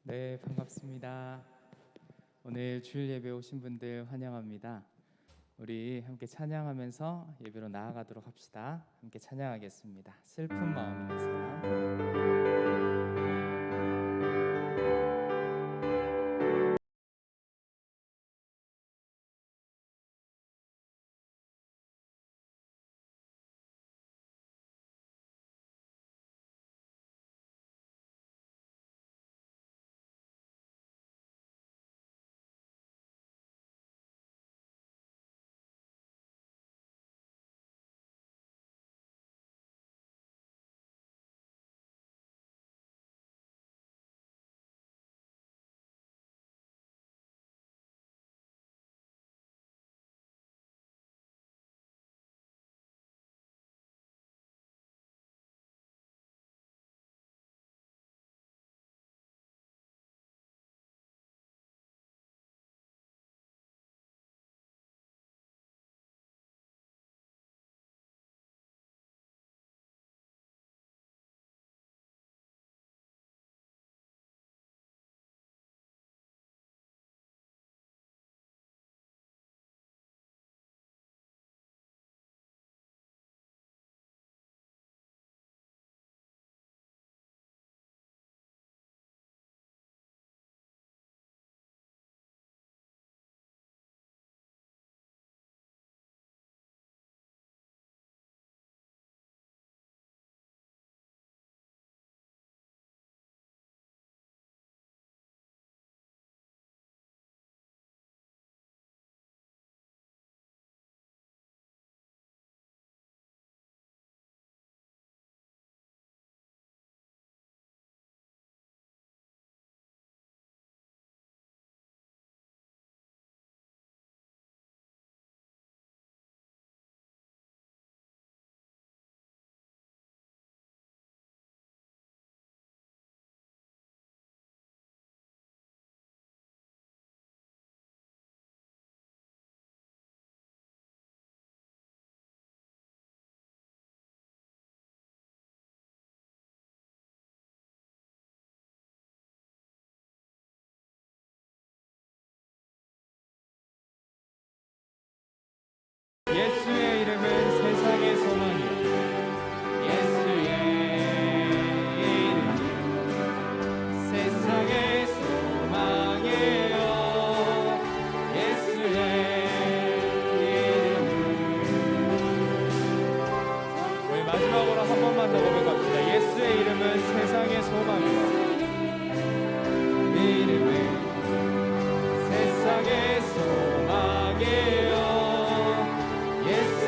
네, 반갑습니다. 오늘 주일 예배 오신 분들 환영합니다. 우리 함께 찬양하면서 예배로 나아가도록 합시다. 함께 찬양하겠습니다. 슬픈 마음이는 사람. 예수의 이름은 세상의 소망이요. 예수의 이름은 세상의 소망이에요. 예수의 이름은 우리 마지막으로 한 번만 더 고백합시다. 예수의 이름은 세상의 소망이요. 이름은 세상의 소망이에요. 예수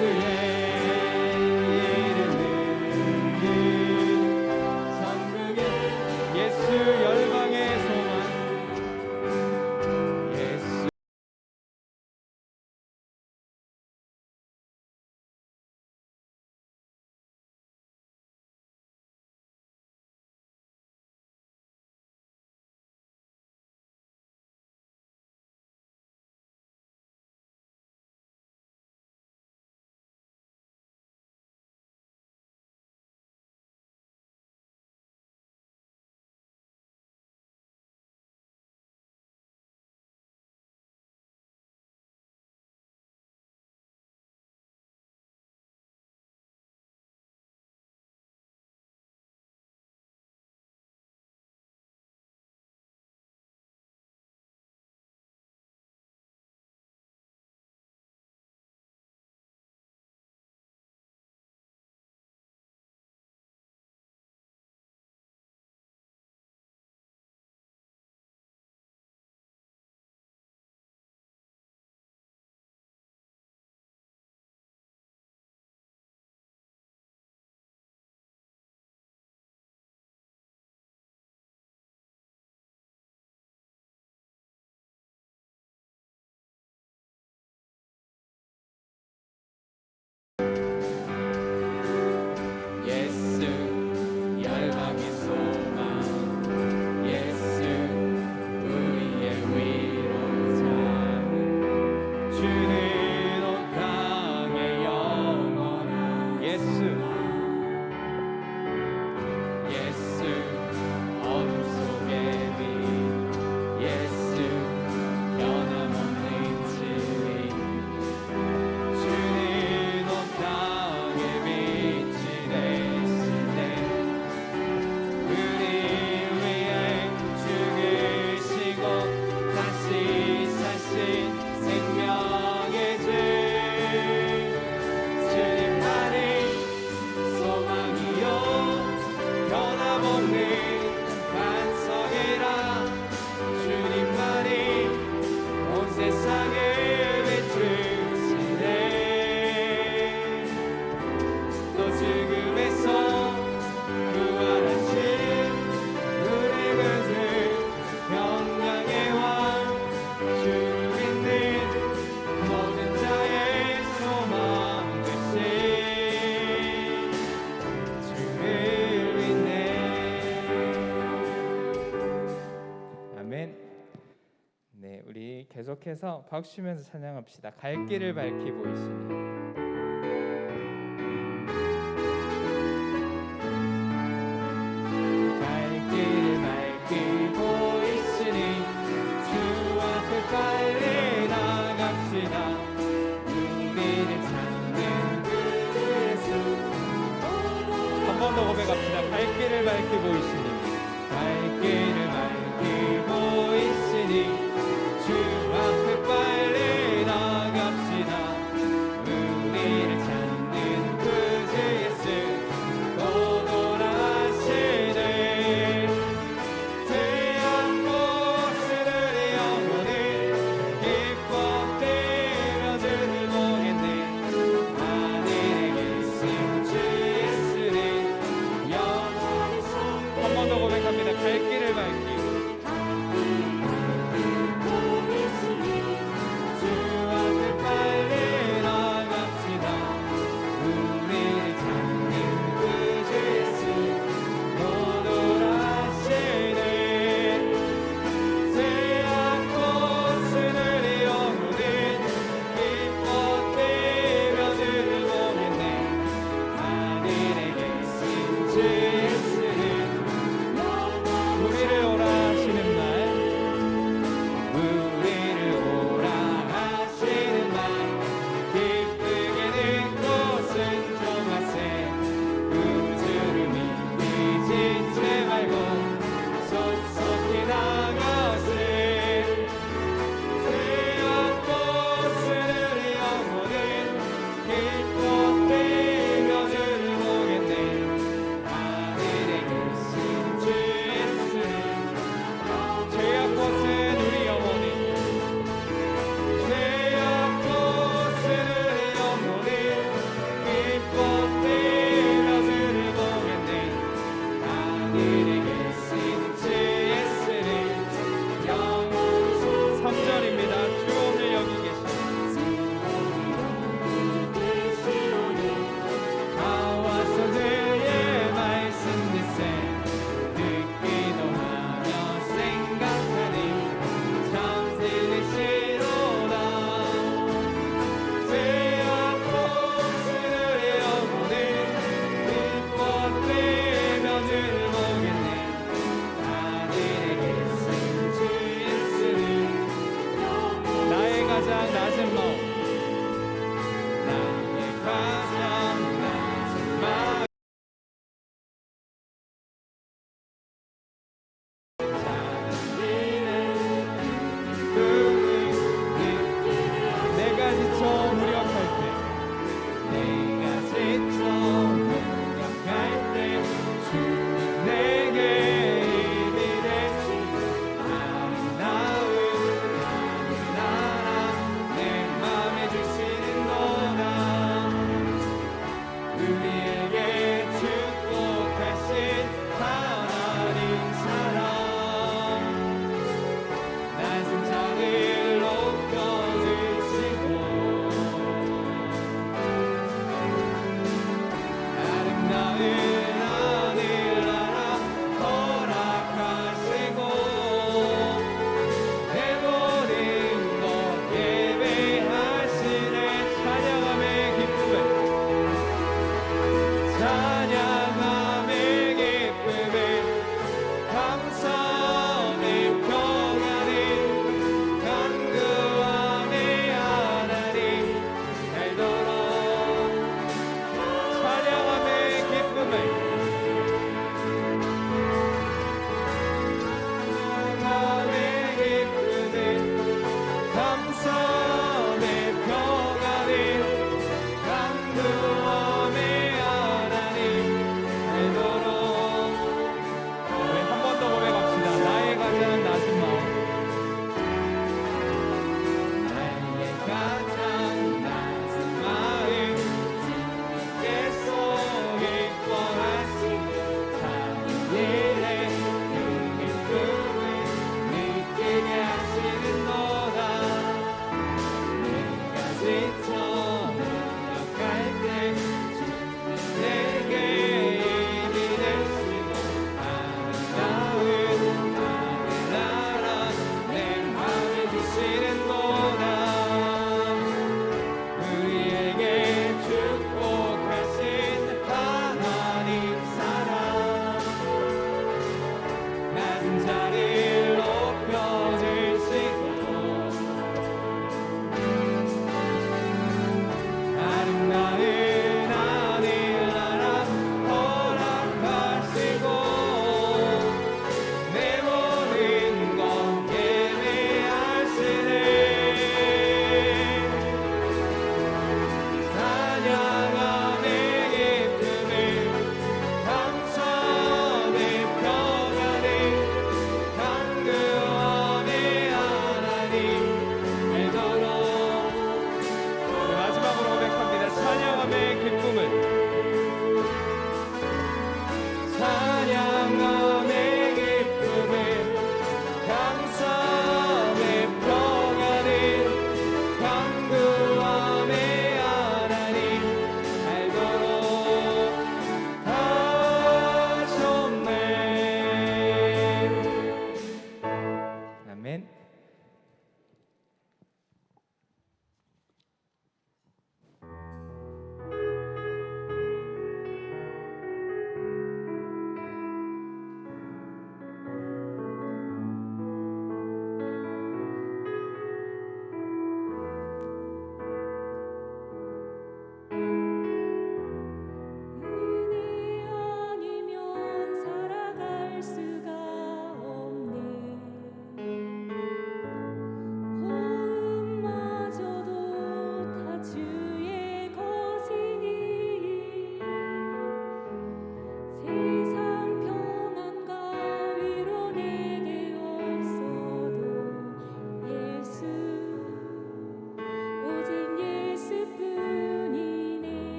계속해서 박수 치면서 찬양합시다. 갈 길을 밝히 보이시니. 빨리 나갑시다. 우리를 찾는 그 예수. 한 번 더 고백합시다. 갈 길을 밝히 보이시니, 갈 길을 밝히 보이시니 주 앞에 빨리 나갑시다.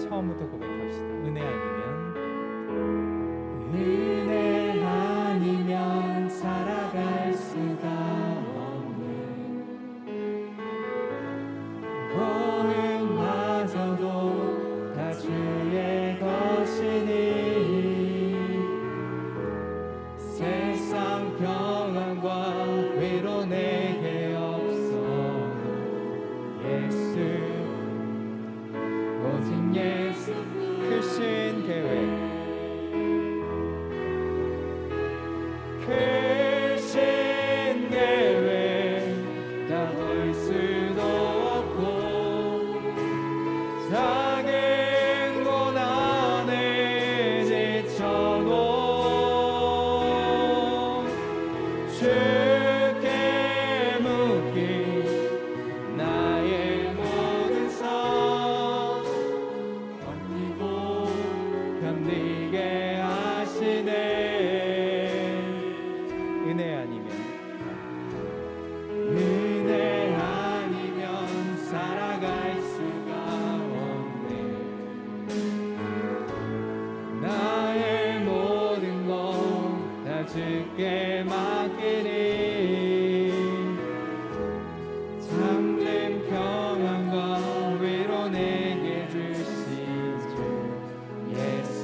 처음부터 고백합시다. 은혜 아니면 살아갈 수가 없는 고음마저도 다 주의 것이니 세상 평안과 위로 내게 없어도 예수 오직 예수 크신 계획 크신 계획 다 볼 수도 없고 작은 고난에 지쳐도 주께 묻기 나의 모든 삶 버티고 견디게 하시네. 은혜 아니면 살아갈 수가 없네. 나의 모든 것 다 주께 맡기니 참된 평안과 위로 내게 주신 주 예수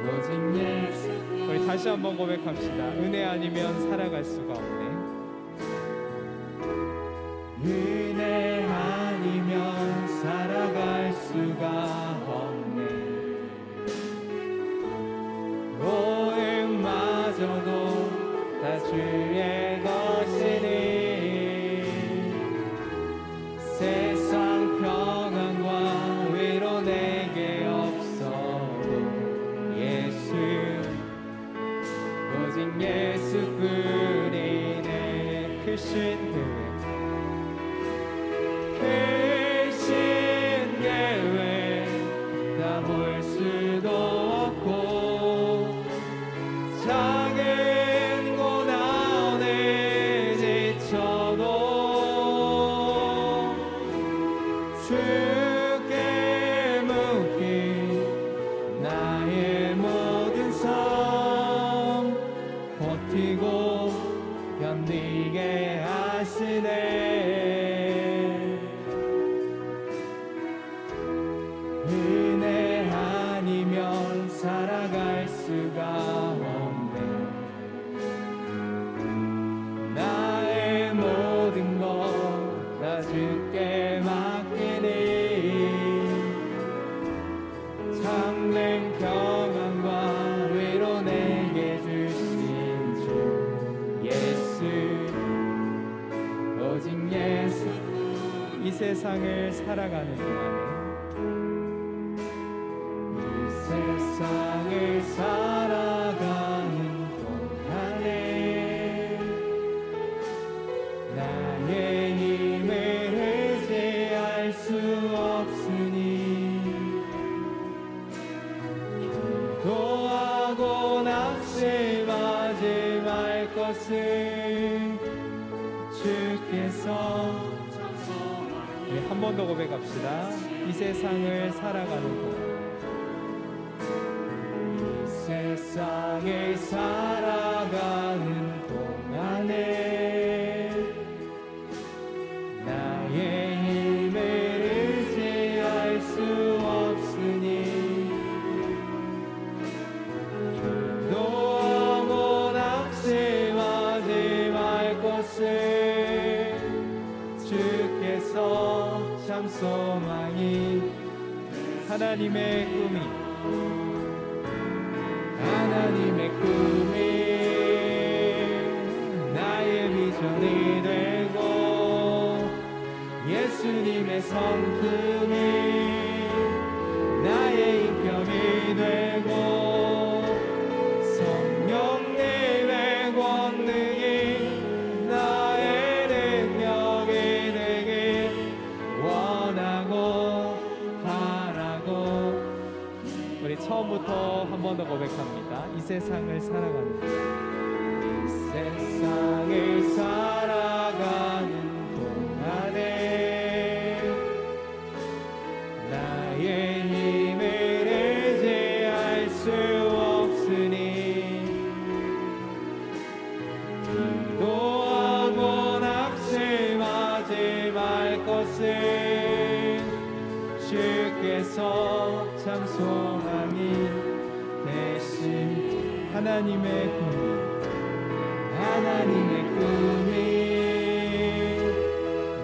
오직 예수. 우리 다시 한번 고백합시다. 은혜 아니면 살아갈 수가 없네. 은혜 아니면 살아갈 수가 없네. 고음마저도 다 주의 것이니 세상 평안과 위로 내게 없어도 예수 오직 예수뿐이네. 크신 계획 크신 계획 다 볼 수도 없고 작은 고난에 지쳐도 주께 묻기 나의 모든 삶 버티고 견디게 하시네. 은혜 아니면 살아갈 수가 없네. 나의 모든 것 다 주께 맡기니 참된 평안과 위로 내게 주신 주 예수 오직 예수. 이 세상을 살아가는 동안에 세상을 살아가는 동안에 나의 힘을 의지할 수 없으니 기도하고 낙심하지 말 것을 주께서. 우리 한 번 더 고백합시다. 이 세상을 살아가는 동안 세상을 살아가는 동안에 나의 힘을 의지할 수 없으니 기도하고 낙심하지 말 것을 주께서 참 소망이 하나님의 꿈이 나의 비전이 되고 예수님의 성품이 나의 인격이 되고 성령님의 권능이 나의 능력이 되길 원하고 바라고. 우리 처음부터 한 번 더 고백합니다. 이 세상을 살아가는 세상을 살아가는 동안에 나 이곳은 주께서 참 소망이 되신 하나님의 꿈이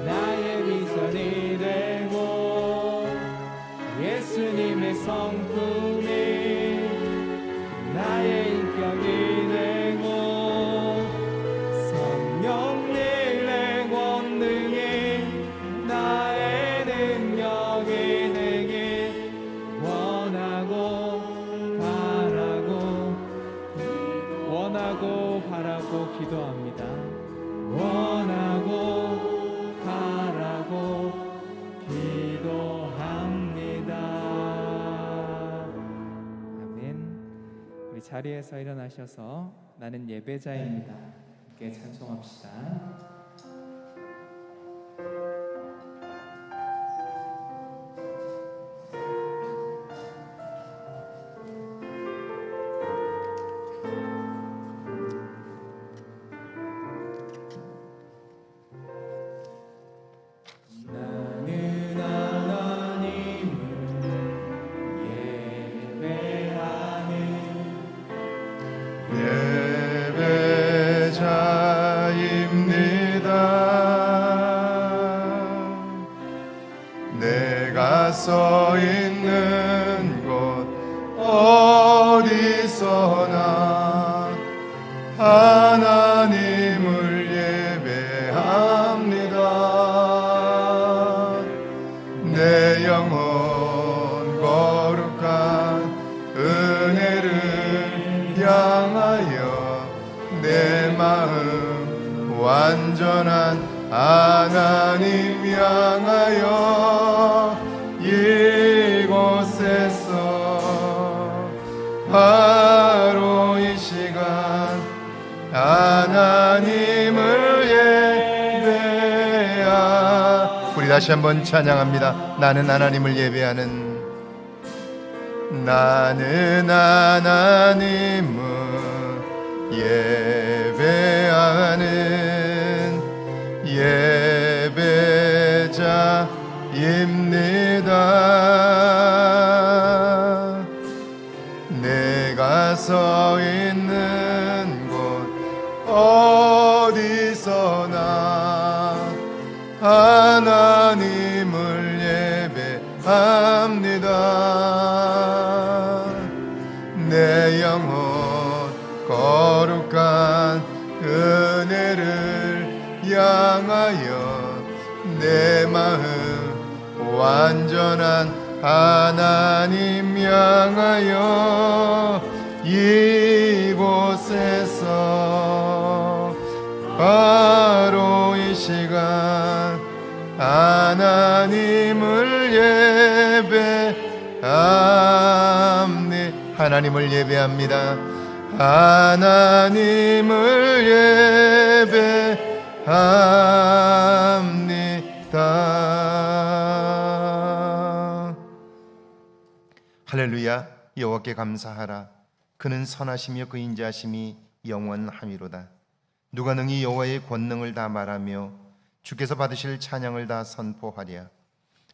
나의 비전이 되고 예수님의 성품이 나의 인격이 되고 성령님의 권능이 나의 능력이 되길 원하고 바라고 기도합니다. 원하고 바라고 기도합니다. 아멘. 우리 자리에서 일어나셔서 나는 예배자입니다. 함께 찬송합시다. 내가 서 있는 곳 어디서나 하나님을 예배합니다. 내 영혼 거룩한 은혜를 향하여 내 마음 완전한 하나님 향하여 이곳에서 바로 이 시간 하나님을 예배하. 우리 다시 한번 찬양합니다. 나는 하나님을 예배하는, 나는 하나님을 예배하는 예배자입니다. 내가 서 있는 곳 어디서나 하나님을 예배합니다. 내 영혼 거룩한 은혜를 향하여 내 마음 완전한 하나님 향하여 이곳에서 바로 이 시간 하나님을 예배합니다. 하나님을 예배합니다. 하나님을 예배합니다. 할렐루야. 여호와께 감사하라. 그는 선하시며 그 인자하심이 영원하미로다. 누가 능히 여호와의 권능을 다 말하며 주께서 받으실 찬양을 다 선포하랴.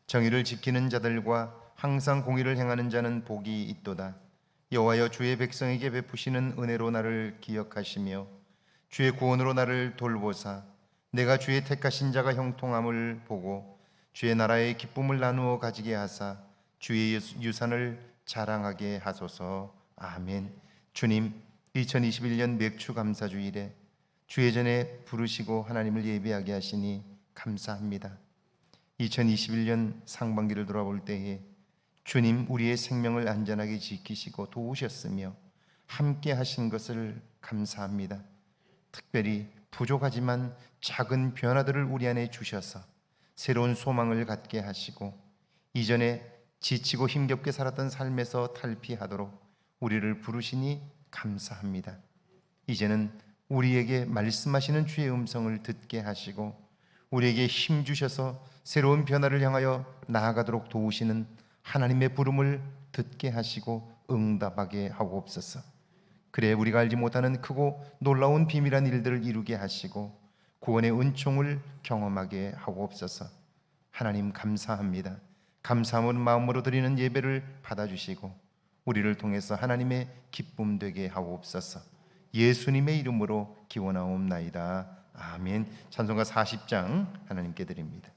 정의를 지키는 자들과 항상 공의를 행하는 자는 복이 있도다. 여호와여, 주의 백성에게 베푸시는 은혜로 나를 기억하시며 주의 구원으로 나를 돌보사 내가 주의 택하신 자가 형통함을 보고 주의 나라의 기쁨을 나누어 가지게 하사 주의 유산을 자랑하게 하소서. 아멘. 주님, 2021년 맥주 감사주일에 주의 전에 부르시고 하나님을 예배하게 하시니 감사합니다. 2021년 상반기를 돌아볼 때에 주님 우리의 생명을 안전하게 지키시고 도우셨으며 함께 하신 것을 감사합니다. 특별히 부족하지만 작은 변화들을 우리 안에 주셔서 새로운 소망을 갖게 하시고 이전에 지치고 힘겹게 살았던 삶에서 탈피하도록 우리를 부르시니 감사합니다. 이제는 우리에게 말씀하시는 주의 음성을 듣게 하시고 우리에게 힘 주셔서 새로운 변화를 향하여 나아가도록 도우시는 하나님의 부름을 듣게 하시고 응답하게 하옵소서. 그래 우리가 알지 못하는 크고 놀라운 비밀한 일들을 이루게 하시고 구원의 은총을 경험하게 하옵소서. 하나님 감사합니다. 감사한 마음으로 드리는 예배를 받아주시고 우리를 통해서 하나님의 기쁨 되게 하옵소서. 예수님의 이름으로 기원하옵나이다. 아멘. 찬송가 40장 하나님께 드립니다.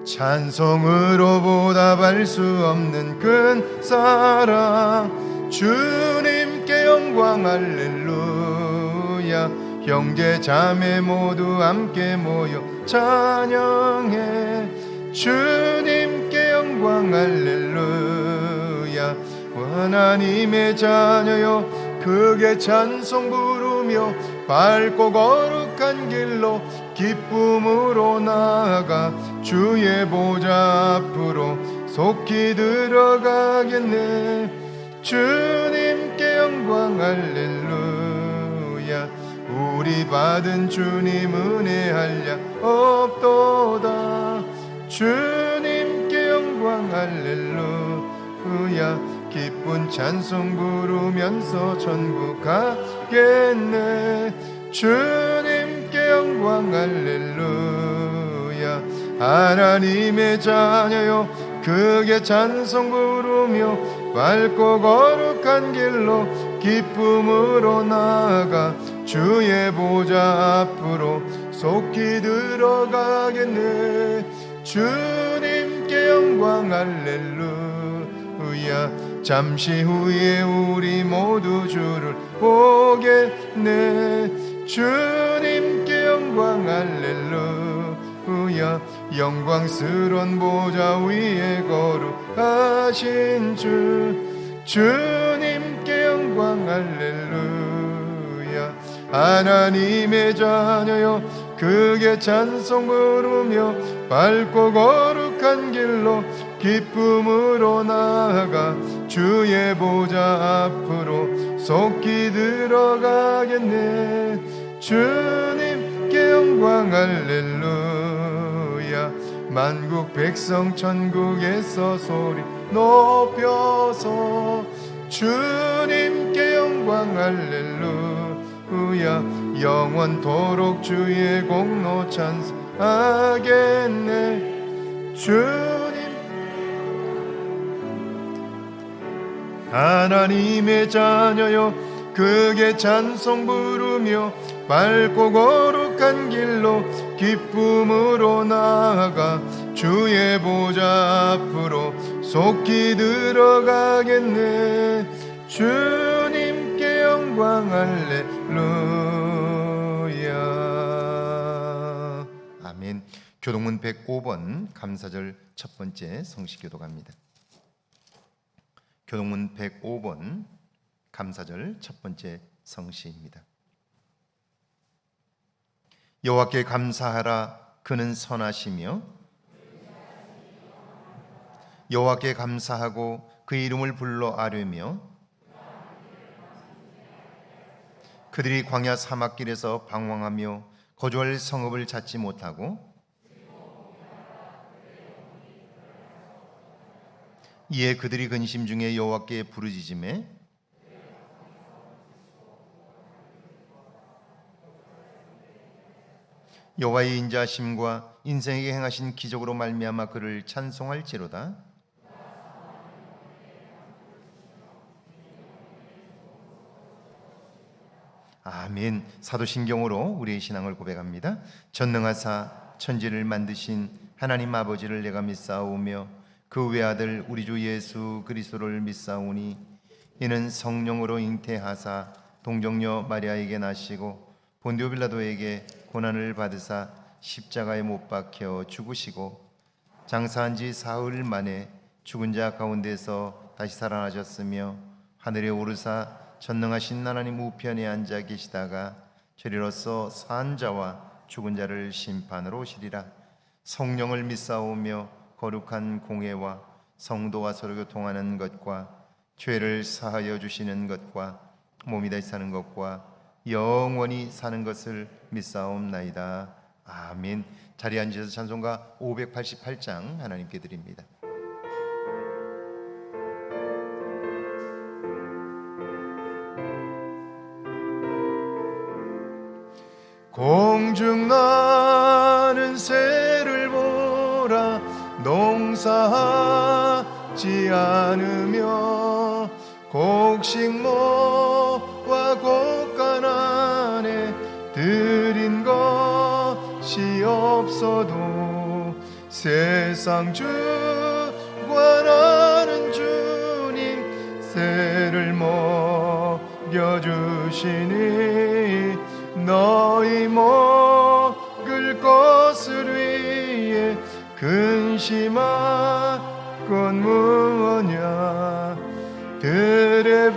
찬송으로 보답할 수 없는 큰 사랑, 주님께 영광 할렐루야. 형제 자매 모두 함께 모여 찬양해. 주님께 영광 할렐루야. 하나님의 자녀여 크게 찬송 부르며 밝고 거룩한 길로 기쁨으로 나아가 주의 보좌 앞으로 속히 들어가겠네. 주님께 영광 할렐루야. 우리 받은 주님 은혜 한량 없도다. 주님께 영광 할렐루야. 기쁜 찬송 부르면서 천국 가겠네. 주님께 영광 할렐루야. 하나님의 자녀여 크게 찬송 부르며 밝고 거룩한 길로 기쁨으로 나아가 주의 보좌 앞으로 속히 들어가겠네. 주님께 영광 할렐루야. 잠시 후에 우리 모두 주를 보겠네. 주님께 영광 할렐루야. 영광스러운 보좌 위에 거룩하신 주, 주님께 영광 할렐루야. 하나님의 자녀여 크게 찬송 부르며 밝고 거룩한 길로 기쁨으로 나아가 주의 보좌 앞으로 속히 들어가겠네. 주님께 영광 할렐루야. 만국 백성 천국에서 소리 높여서 주님께 영광 할렐루야. 영원토록 주의 공로 찬송하겠네. 주님 하나님의 자녀여 크게 찬송 부르며 밝고 거룩한 길로 기쁨으로 나아가 주의 보좌 앞으로 속히 들어가겠네. 주님께 영광 할렐루야. 아멘. 교동문 105번 감사절 첫 번째 성시교도 갑니다. 교동문 105번 감사절 첫 번째 성시입니다. 여호와께 감사하라. 그는 선하시며 여호와께 감사하고 그 이름을 불러 아뢰며 그들이 광야 사막길에서 방황하며 거주할 성읍을 찾지 못하고 이에 그들이 근심 중에 여호와께 부르짖음에 여호와의 인자하심과 인생에게 행하신 기적으로 말미암아 그를 찬송할지로다. 아멘. 사도신경으로 우리의 신앙을 고백합니다. 전능하사 천지를 만드신 하나님 아버지를 내가 믿사오며 그 외아들 우리 주 예수 그리스도를 믿사오니 이는 성령으로 잉태하사 동정녀 마리아에게 나시고 본디오 빌라도에게 고난을 받으사 십자가에 못 박혀 죽으시고 장사한 지 사흘 만에 죽은 자 가운데서 다시 살아나셨으며 하늘에 오르사 전능하신 하나님 우편에 앉아 계시다가 저리로서 산 자와 죽은 자를 심판으로 오시리라. 성령을 믿사오며 거룩한 공회와 성도와 서로 교통하는 것과 죄를 사하여 주시는 것과 몸이 다시 사는 것과 영원히 사는 것을 믿사옵나이다. 아멘. 자리에 앉으셔서 찬송가 588장 하나님께 드립니다. 공중 나는 새를 보라. 농사하지 않으며 곡식모와 곡간 안에 들인 것이 없어도 세상 주관하는 주님 새를 먹여주시니 너희 먹을 것을 위해 근심할 건 무엇냐. 들의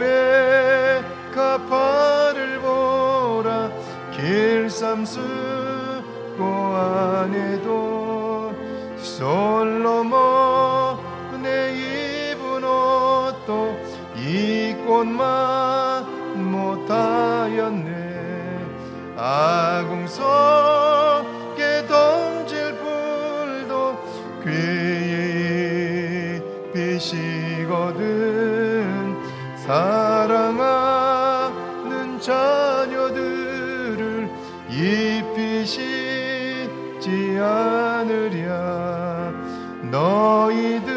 백합화를 보라. 길삼수고 안에도 솔로몬의 입은 옷도 입고만 못하였네. 아궁 속에 던질 불도 귀에 입히시거든. 사랑하는 자녀들을 입히시지 않으랴. 너희들은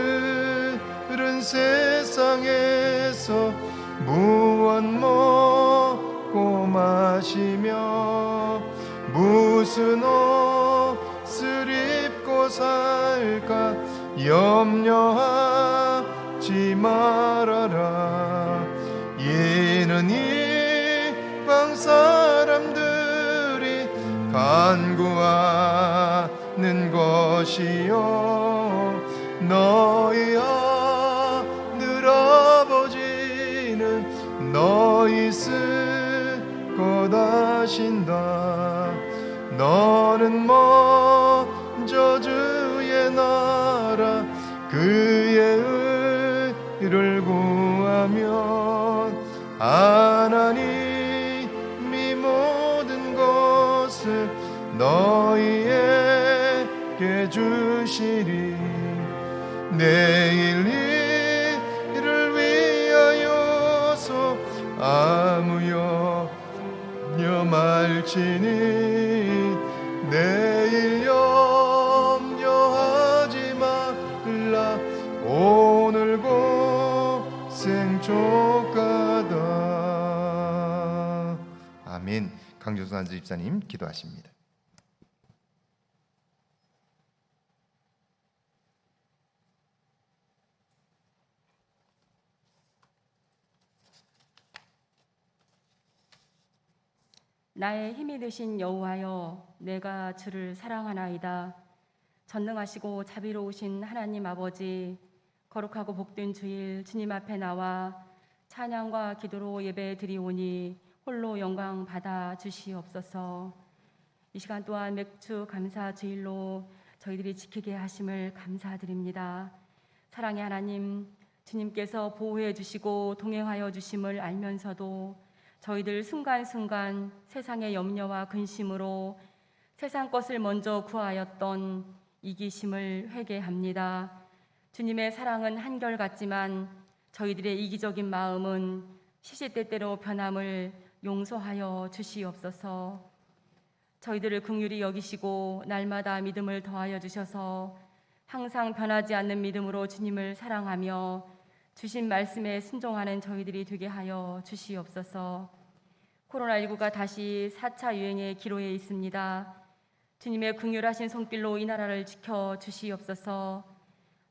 세상에서 무엇 먹고 마시며 무슨 옷을 입고 살까 염려하지 말아라. 이는 이방 사람들이 간구하는 것이요 너희 하늘 아버지는 너희 쓸 것 아신다. 너는 먼저 주의 나라 그의 의를 구하면 하나님이 모든 것을 너희에게 주시리. 내일 일을 위하여서 아무 염려 말지니 내일 염려하지 말라. 오늘 고생 족하다. 아멘. 강조수 한주 집사님 기도하십니다. 나의 힘이 되신 여호와여, 내가 주를 사랑하나이다. 전능하시고 자비로우신 하나님 아버지, 거룩하고 복된 주일 주님 앞에 나와 찬양과 기도로 예배 드리오니 홀로 영광 받아 주시옵소서. 이 시간 또한 맥주 감사 주일로 저희들이 지키게 하심을 감사드립니다. 사랑의 하나님, 주님께서 보호해 주시고 동행하여 주심을 알면서도 저희들 순간순간 세상의 염려와 근심으로 세상 것을 먼저 구하였던 이기심을 회개합니다. 주님의 사랑은 한결같지만 저희들의 이기적인 마음은 시시때때로 변함을 용서하여 주시옵소서. 저희들을 긍휼히 여기시고 날마다 믿음을 더하여 주셔서 항상 변하지 않는 믿음으로 주님을 사랑하며 주신 말씀에 순종하는 저희들이 되게 하여 주시옵소서. 코로나19가 다시 4차 유행의 기로에 있습니다. 주님의 긍휼하신 손길로 이 나라를 지켜 주시옵소서.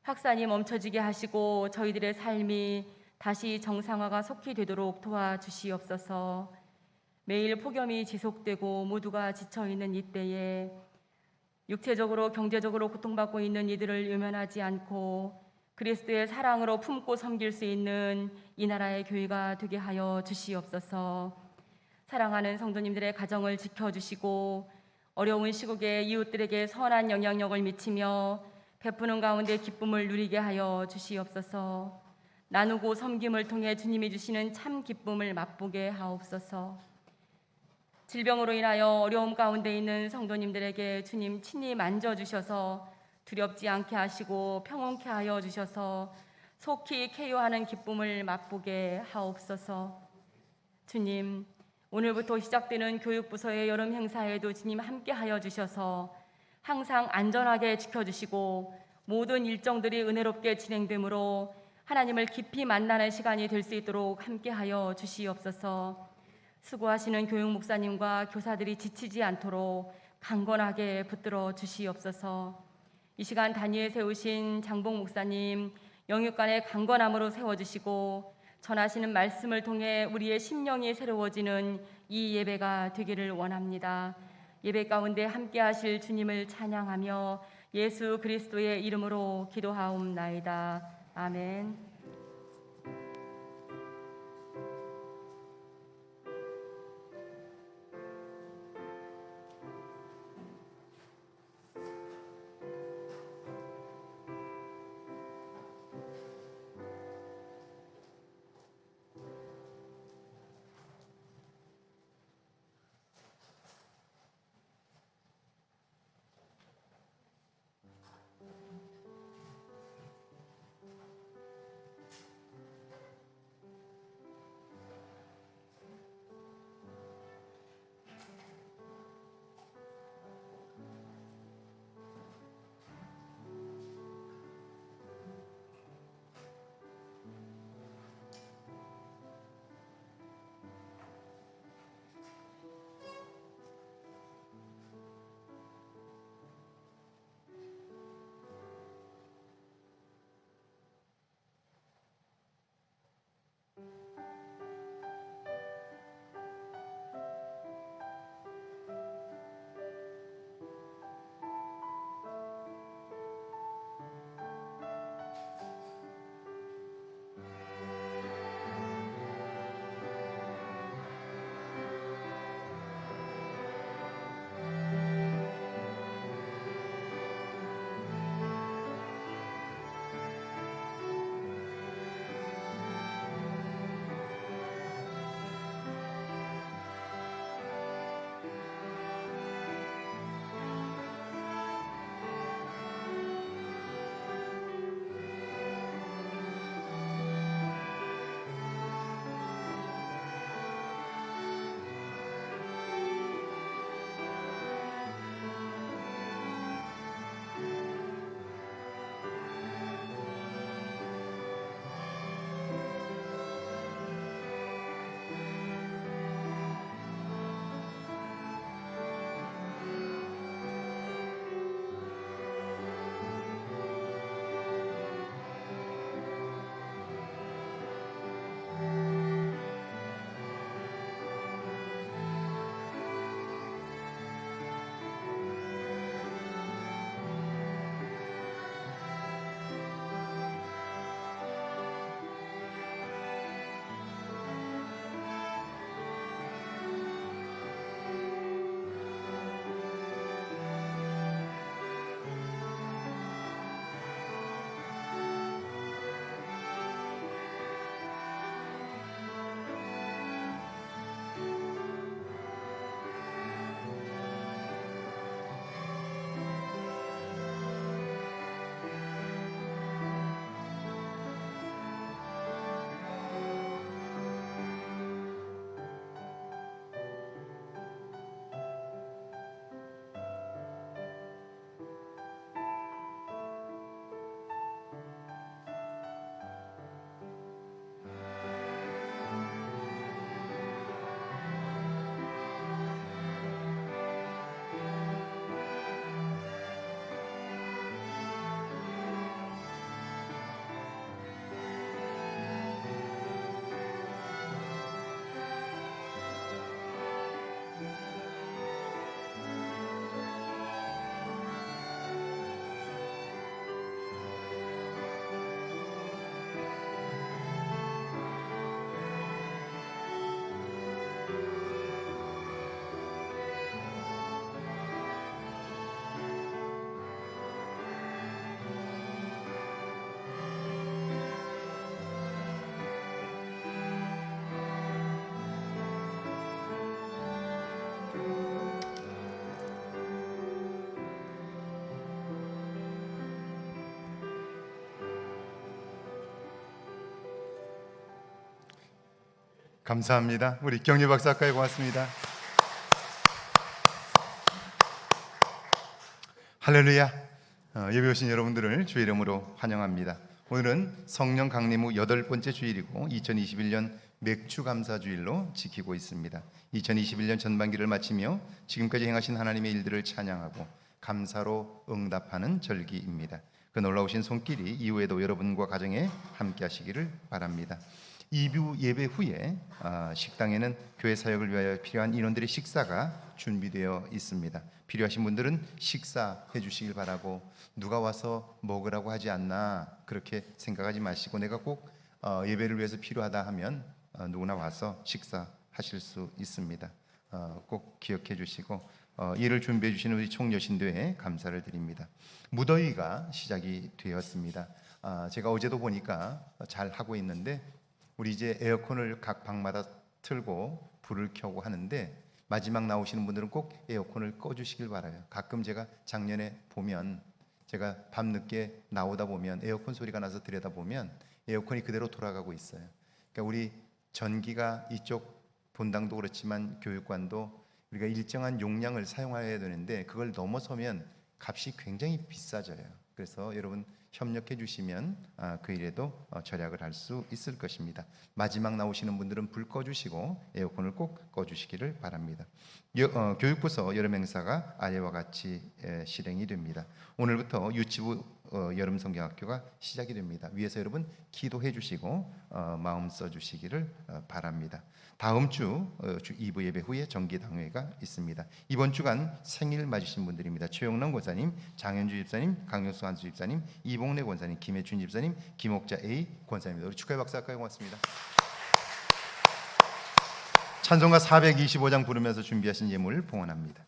확산이 멈춰지게 하시고 저희들의 삶이 다시 정상화가 속히 되도록 도와주시옵소서. 매일 폭염이 지속되고 모두가 지쳐있는 이때에 육체적으로 경제적으로 고통받고 있는 이들을 외면하지 않고 그리스도의 사랑으로 품고 섬길 수 있는 이 나라의 교회가 되게 하여 주시옵소서. 사랑하는 성도님들의 가정을 지켜주시고 어려운 시국에 이웃들에게 선한 영향력을 미치며 베푸는 가운데 기쁨을 누리게 하여 주시옵소서. 나누고 섬김을 통해 주님이 주시는 참 기쁨을 맛보게 하옵소서. 질병으로 인하여 어려움 가운데 있는 성도님들에게 주님 친히 만져주셔서 두렵지 않게 하시고 평온케 하여 주셔서 속히 쾌유하는 기쁨을 맛보게 하옵소서. 주님, 오늘부터 시작되는 교육부서의 여름 행사에도 주님 함께하여 주셔서 항상 안전하게 지켜주시고 모든 일정들이 은혜롭게 진행되므로 하나님을 깊이 만나는 시간이 될 수 있도록 함께하여 주시옵소서. 수고하시는 교육 목사님과 교사들이 지치지 않도록 강건하게 붙들어 주시옵소서. 이 시간 단위에 세우신 장봉 목사님 영육간의 강건함으로 세워주시고 전하시는 말씀을 통해 우리의 심령이 새로워지는 이 예배가 되기를 원합니다. 예배 가운데 함께하실 주님을 찬양하며 예수 그리스도의 이름으로 기도하옵나이다. 아멘. 감사합니다. 우리 경리 박사까지 고맙습니다. 할렐루야. 예배 오신 여러분들을 주의 이름으로 환영합니다. 오늘은 성령 강림 후 8번째 주일이고 2021년 맥주 감사 주일로 지키고 있습니다. 2021년 전반기를 마치며 지금까지 행하신 하나님의 일들을 찬양하고 감사로 응답하는 절기입니다. 그 놀라우신 손길이 이후에도 여러분과 가정에 함께 하시기를 바랍니다. 2부 예배 후에 식당에는 교회 사역을 위하여 필요한 인원들의 식사가 준비되어 있습니다. 필요하신 분들은 식사해 주시길 바라고, 누가 와서 먹으라고 하지 않나 그렇게 생각하지 마시고, 내가 꼭 예배를 위해서 필요하다 하면 누구나 와서 식사하실 수 있습니다. 꼭 기억해 주시고 이를 준비해 주시는 우리 총여신도에 감사를 드립니다. 무더위가 시작이 되었습니다. 제가 어제도 보니까 잘 하고 있는데, 우리 이제 에어컨을 각 방마다 틀고 불을 켜고 하는데, 마지막 나오시는 분들은 꼭 에어컨을 꺼주시길 바라요. 가끔 제가 작년에 보면, 제가 밤늦게 나오다 보면 에어컨 소리가 나서 들여다보면 에어컨이 그대로 돌아가고 있어요. 그러니까 우리 전기가 이쪽 본당도 그렇지만 교육관도 우리가 일정한 용량을 사용해야 되는데, 그걸 넘어서면 값이 굉장히 비싸져요. 그래서 여러분 협력해 주시면 그 일에도 절약을 할 수 있을 것입니다. 마지막 나오시는 분들은 불 꺼주시고 에어컨을 꼭 꺼주시기를 바랍니다. 교육부서 여름 행사가 아래와 같이 실행이 됩니다. 오늘부터 유치부 여름 성경학교가 시작이 됩니다. 위에서 여러분 기도해 주시고 마음 써 주시기를 바랍니다. 다음 주 2부 예배 후에 정기당회가 있습니다. 이번 주간 생일 맞으신 분들입니다. 최영남 권사님, 장현주 집사님, 강영수 한수 집사님, 이봉래 권사님, 김혜춘 집사님, 김옥자 A 권사님입니다. 우리 축하의 박수 할까요? 고맙습니다. 찬송가 425장 부르면서 준비하신 예물 봉헌합니다.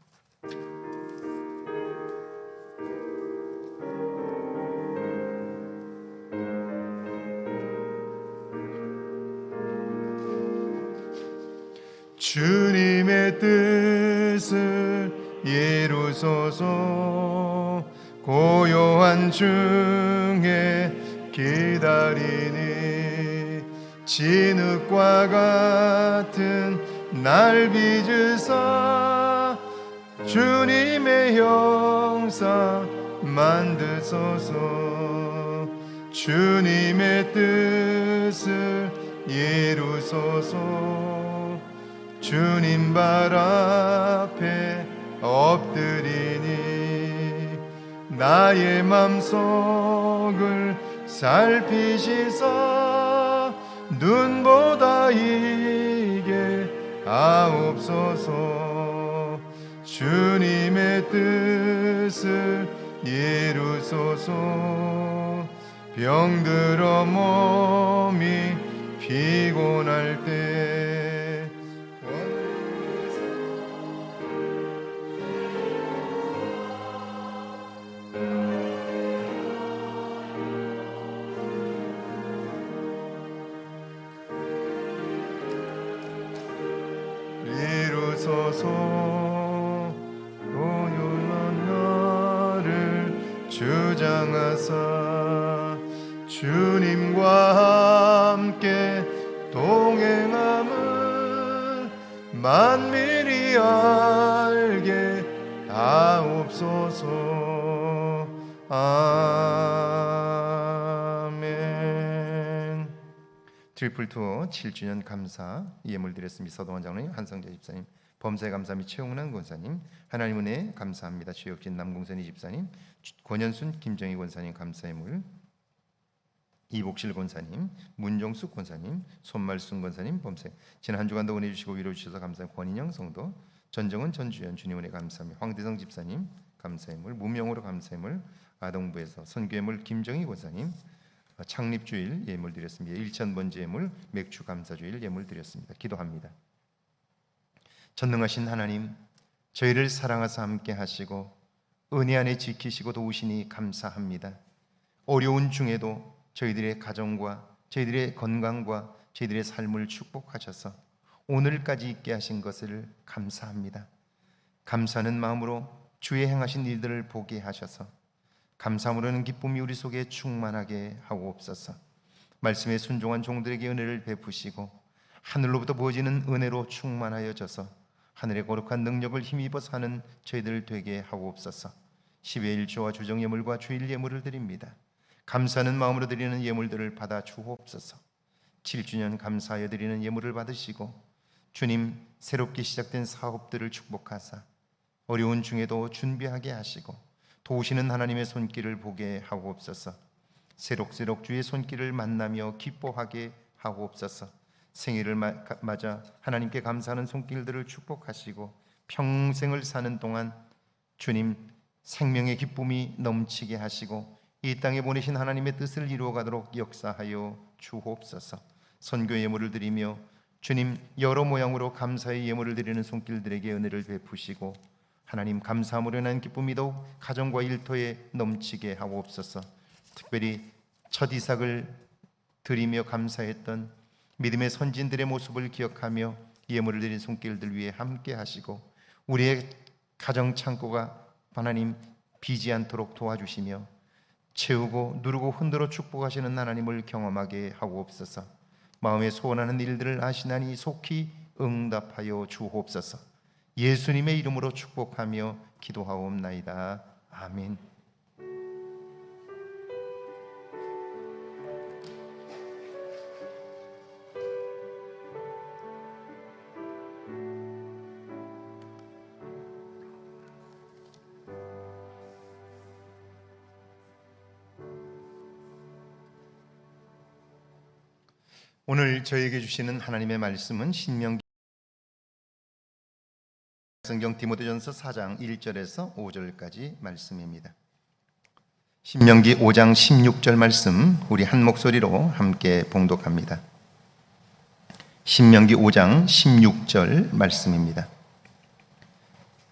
주님의 뜻을 이루소서. 고요한 중에 기다리니 진흙과 같은 날 빚으사 주님의 형상 만드소서. 주님의 뜻을 이루소서. 주님 발 앞에 엎드리니 나의 맘속을 살피시사 눈보다 이게 아옵소서. 주님의 뜻을 이루소서. 병들어 몸이 피곤할 때 고요한 나를 주장하사 주님과 함께 동행함을 만민이 알게 하옵소서. 아멘. 트리플투어 7주년 감사 예물 드렸습니다. 서동원 장로님, 한성재 집사님, 범사에 감사 및 최홍란 권사님, 하나님 은혜에 감사합니다. 주역진 남공선이 집사님, 권현순 김정희 권사님 감사 예물, 이복실 권사님, 문정숙 권사님, 손말순 권사님, 범세 지난 한 주간도 은혜 주시고 위로해 주셔서 감사합니다. 권인영 성도, 전정은 전주연 주님 은혜 감사합니다. 황대성 집사님 감사 예물, 무명으로 감사 예물, 아동부에서 선교 예물 김정희 권사님, 창립주일 예물 드렸습니다. 1,000번째 예물 맥주 감사주일 예물 드렸습니다. 기도합니다. 전능하신 하나님, 저희를 사랑하사 함께 하시고 은혜 안에 지키시고 도우시니 감사합니다. 어려운 중에도 저희들의 가정과 저희들의 건강과 저희들의 삶을 축복하셔서 오늘까지 있게 하신 것을 감사합니다. 감사하는 마음으로 주의 행하신 일들을 보게 하셔서 감사함으로는 기쁨이 우리 속에 충만하게 하옵소서. 말씀에 순종한 종들에게 은혜를 베푸시고 하늘로부터 부어지는 은혜로 충만하여져서 하늘의 거룩한 능력을 힘입어 사는 저희들 되게 하옵소서. 10의 1조와 주정 예물과 주일 예물을 드립니다. 감사하는 마음으로 드리는 예물들을 받아 주옵소서. 7주년 감사하여 드리는 예물을 받으시고 주님 새롭게 시작된 사업들을 축복하사 어려운 중에도 준비하게 하시고 도우시는 하나님의 손길을 보게 하옵소서. 새록새록 주의 손길을 만나며 기뻐하게 하옵소서. 생일을 맞아 하나님께 감사하는 손길들을 축복하시고 평생을 사는 동안 주님 생명의 기쁨이 넘치게 하시고 이 땅에 보내신 하나님의 뜻을 이루어가도록 역사하여 주옵소서. 선교 예물을 드리며 주님 여러 모양으로 감사의 예물을 드리는 손길들에게 은혜를 베푸시고 하나님 감사함으로 인한 기쁨이 더욱 가정과 일터에 넘치게 하옵소서. 특별히 첫 이삭을 드리며 감사했던 믿음의 선진들의 모습을 기억하며 예물을 드린 손길들 위해 함께 하시고 우리의 가정 창고가 하나님 비지 않도록 도와주시며 채우고 누르고 흔들어 축복하시는 하나님을 경험하게 하옵소서. 마음에 소원하는 일들을 아시나니 속히 응답하여 주옵소서. 예수님의 이름으로 축복하며 기도하옵나이다. 아멘. 오늘 저에게 주시는 하나님의 말씀은 신명기 성경 디모데전서 4장 1절에서 5절까지 말씀입니다. 신명기 5장 16절 말씀 우리 한 목소리로 함께 봉독합니다. 신명기 5장 16절 말씀입니다.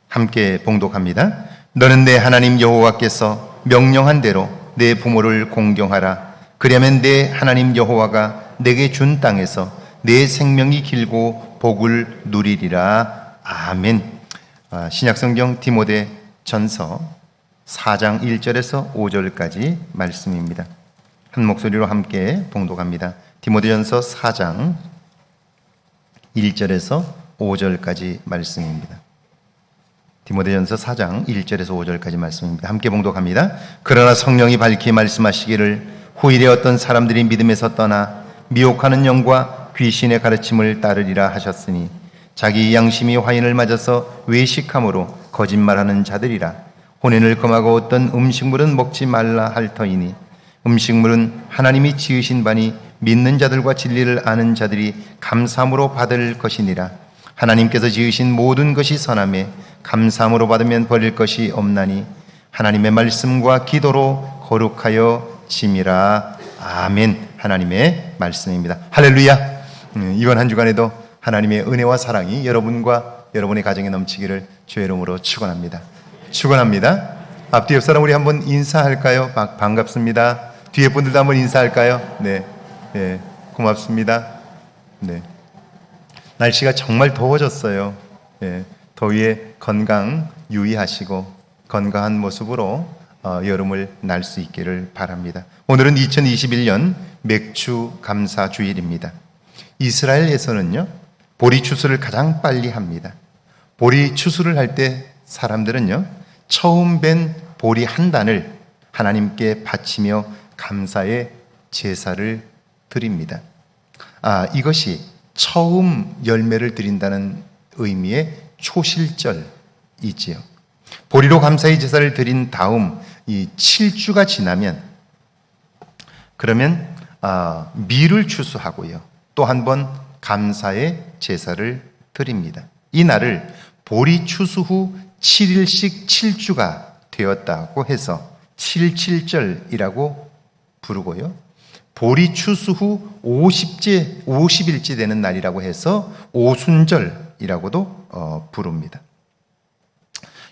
함께 봉독합니다. 너는 내 하나님 여호와께서 명령한 대로 내 부모를 공경하라. 그러면 내 하나님 여호와가 내게 준 땅에서 내 생명이 길고 복을 누리리라. 아멘. 신약성경 디모데전서 4장 1절에서 5절까지 말씀입니다. 한 목소리로 함께 봉독합니다. 디모데전서 4장 1절에서 5절까지 말씀입니다. 디모데전서 4장 1절에서 5절까지 말씀입니다. 함께 봉독합니다. 그러나 성령이 밝히 말씀하시기를 후일에 어떤 사람들이 믿음에서 떠나 미혹하는 영과 귀신의 가르침을 따르리라 하셨으니 자기 양심이 화인을 맞아서 외식함으로 거짓말하는 자들이라. 혼인을 금하고 어떤 음식물은 먹지 말라 할 터이니 음식물은 하나님이 지으신 바니 믿는 자들과 진리를 아는 자들이 감사함으로 받을 것이니라. 하나님께서 지으신 모든 것이 선하며 감사함으로 받으면 버릴 것이 없나니 하나님의 말씀과 기도로 거룩하여 짐이라. 아멘. 하나님의 말씀입니다. 할렐루야. 이번 한 주간에도 하나님의 은혜와 사랑이 여러분과 여러분의 가정에 넘치기를 주의 이름으로 축원합니다. 축원합니다. 앞뒤 옆 사람 우리 한번 인사할까요? 반갑습니다. 뒤에 분들도 한번 인사할까요? 네, 네, 고맙습니다. 네, 날씨가 정말 더워졌어요. 네, 더위에 건강 유의하시고 건강한 모습으로 여름을 날 수 있기를 바랍니다. 오늘은 2021년 맥주 감사 주일입니다. 이스라엘에서는요 보리 추수를 가장 빨리 합니다. 보리 추수를 할 때 사람들은요 처음 벤 보리 한 단을 하나님께 바치며 감사의 제사를 드립니다. 이것이 처음 열매를 드린다는 의미의 초실절이지요. 보리로 감사의 제사를 드린 다음 이 7주가 지나면 그러면 밀을 추수하고요. 또 한 번 감사의 제사를 드립니다. 이 날을 보리 추수 후 7일씩 7주가 되었다고 해서 7.7절이라고 부르고요. 보리 추수 후 50일째 되는 날이라고 해서 오순절이라고도 부릅니다.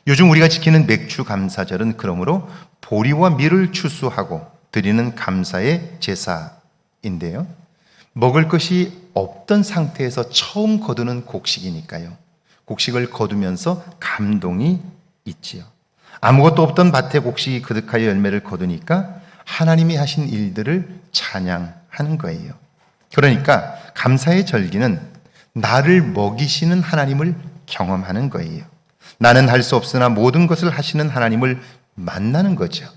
요즘 우리가 지키는 맥주 감사절은 그러므로 보리와 밀을 추수하고 드리는 감사의 제사인데요. 먹을 것이 없던 상태에서 처음 거두는 곡식이니까요. 곡식을 거두면서 감동이 있지요. 아무것도 없던 밭에 곡식이 그득하여 열매를 거두니까 하나님이 하신 일들을 찬양하는 거예요. 그러니까 감사의 절기는 나를 먹이시는 하나님을 경험하는 거예요. 나는 할 수 없으나 모든 것을 하시는 하나님을 만나는 거죠.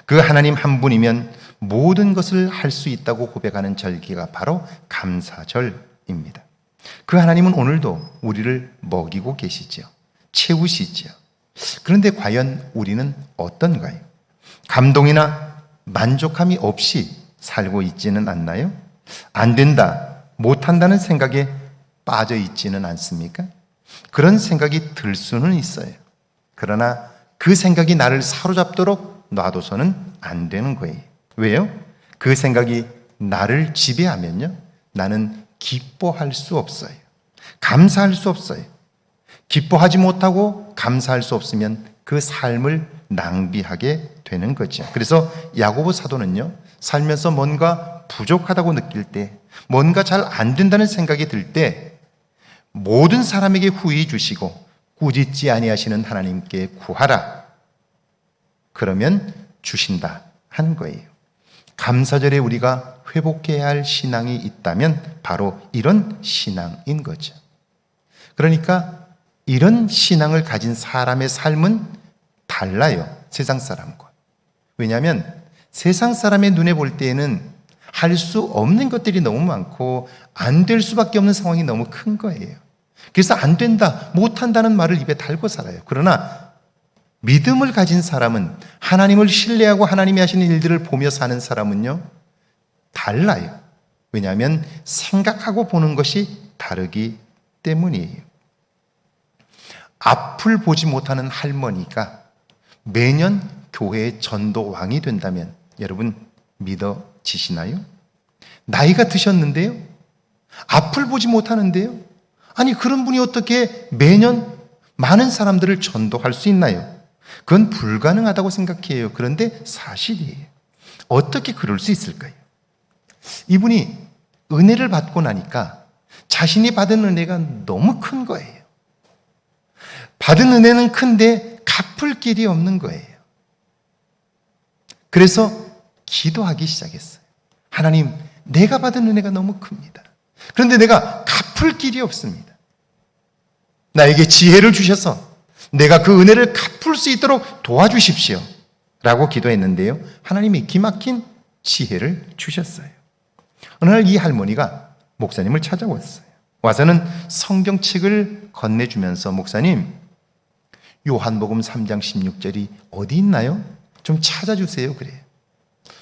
그 하나님 한 분이면 모든 것을 할 수 있다고 고백하는 절기가 바로 감사절입니다. 그 하나님은 오늘도 우리를 먹이고 계시죠. 채우시죠. 그런데 과연 우리는 어떤가요? 감동이나 만족함이 없이 살고 있지는 않나요? 안 된다, 못한다는 생각에 빠져 있지는 않습니까? 그런 생각이 들 수는 있어요. 그러나 그 생각이 나를 사로잡도록 놔둬서는 안 되는 거예요. 왜요? 그 생각이 나를 지배하면요, 나는 기뻐할 수 없어요. 감사할 수 없어요. 기뻐하지 못하고 감사할 수 없으면 그 삶을 낭비하게 되는 거죠. 그래서 야고보 사도는요, 살면서 뭔가 부족하다고 느낄 때, 뭔가 잘 안 된다는 생각이 들 때 모든 사람에게 후히 주시고 꾸짖지 아니하시는 하나님께 구하라. 그러면 주신다 한 거예요. 감사절에 우리가 회복해야 할 신앙이 있다면 바로 이런 신앙인 거죠. 그러니까 이런 신앙을 가진 사람의 삶은 달라요, 세상 사람과. 왜냐하면 세상 사람의 눈에 볼 때에는 할 수 없는 것들이 너무 많고 안 될 수밖에 없는 상황이 너무 큰 거예요. 그래서 안 된다, 못한다는 말을 입에 달고 살아요. 그러나 믿음을 가진 사람은, 하나님을 신뢰하고 하나님이 하시는 일들을 보며 사는 사람은요, 달라요. 왜냐하면 생각하고 보는 것이 다르기 때문이에요. 앞을 보지 못하는 할머니가 매년 교회의 전도왕이 된다면 여러분 믿어지시나요? 나이가 드셨는데요? 앞을 보지 못하는데요? 아니, 그런 분이 어떻게 매년 많은 사람들을 전도할 수 있나요? 그건 불가능하다고 생각해요. 그런데 사실이에요. 어떻게 그럴 수 있을까요? 이분이 은혜를 받고 나니까 자신이 받은 은혜가 너무 큰 거예요. 받은 은혜는 큰데 갚을 길이 없는 거예요. 그래서 기도하기 시작했어요. 하나님, 내가 받은 은혜가 너무 큽니다. 그런데 내가 갚을 길이 없습니다. 나에게 지혜를 주셔서 내가 그 은혜를 갚을 수 있도록 도와주십시오 라고 기도했는데요, 하나님이 기막힌 지혜를 주셨어요. 어느 날 이 할머니가 목사님을 찾아왔어요. 와서는 성경책을 건네주면서, 목사님, 요한복음 3장 16절이 어디 있나요? 좀 찾아주세요. 그래요.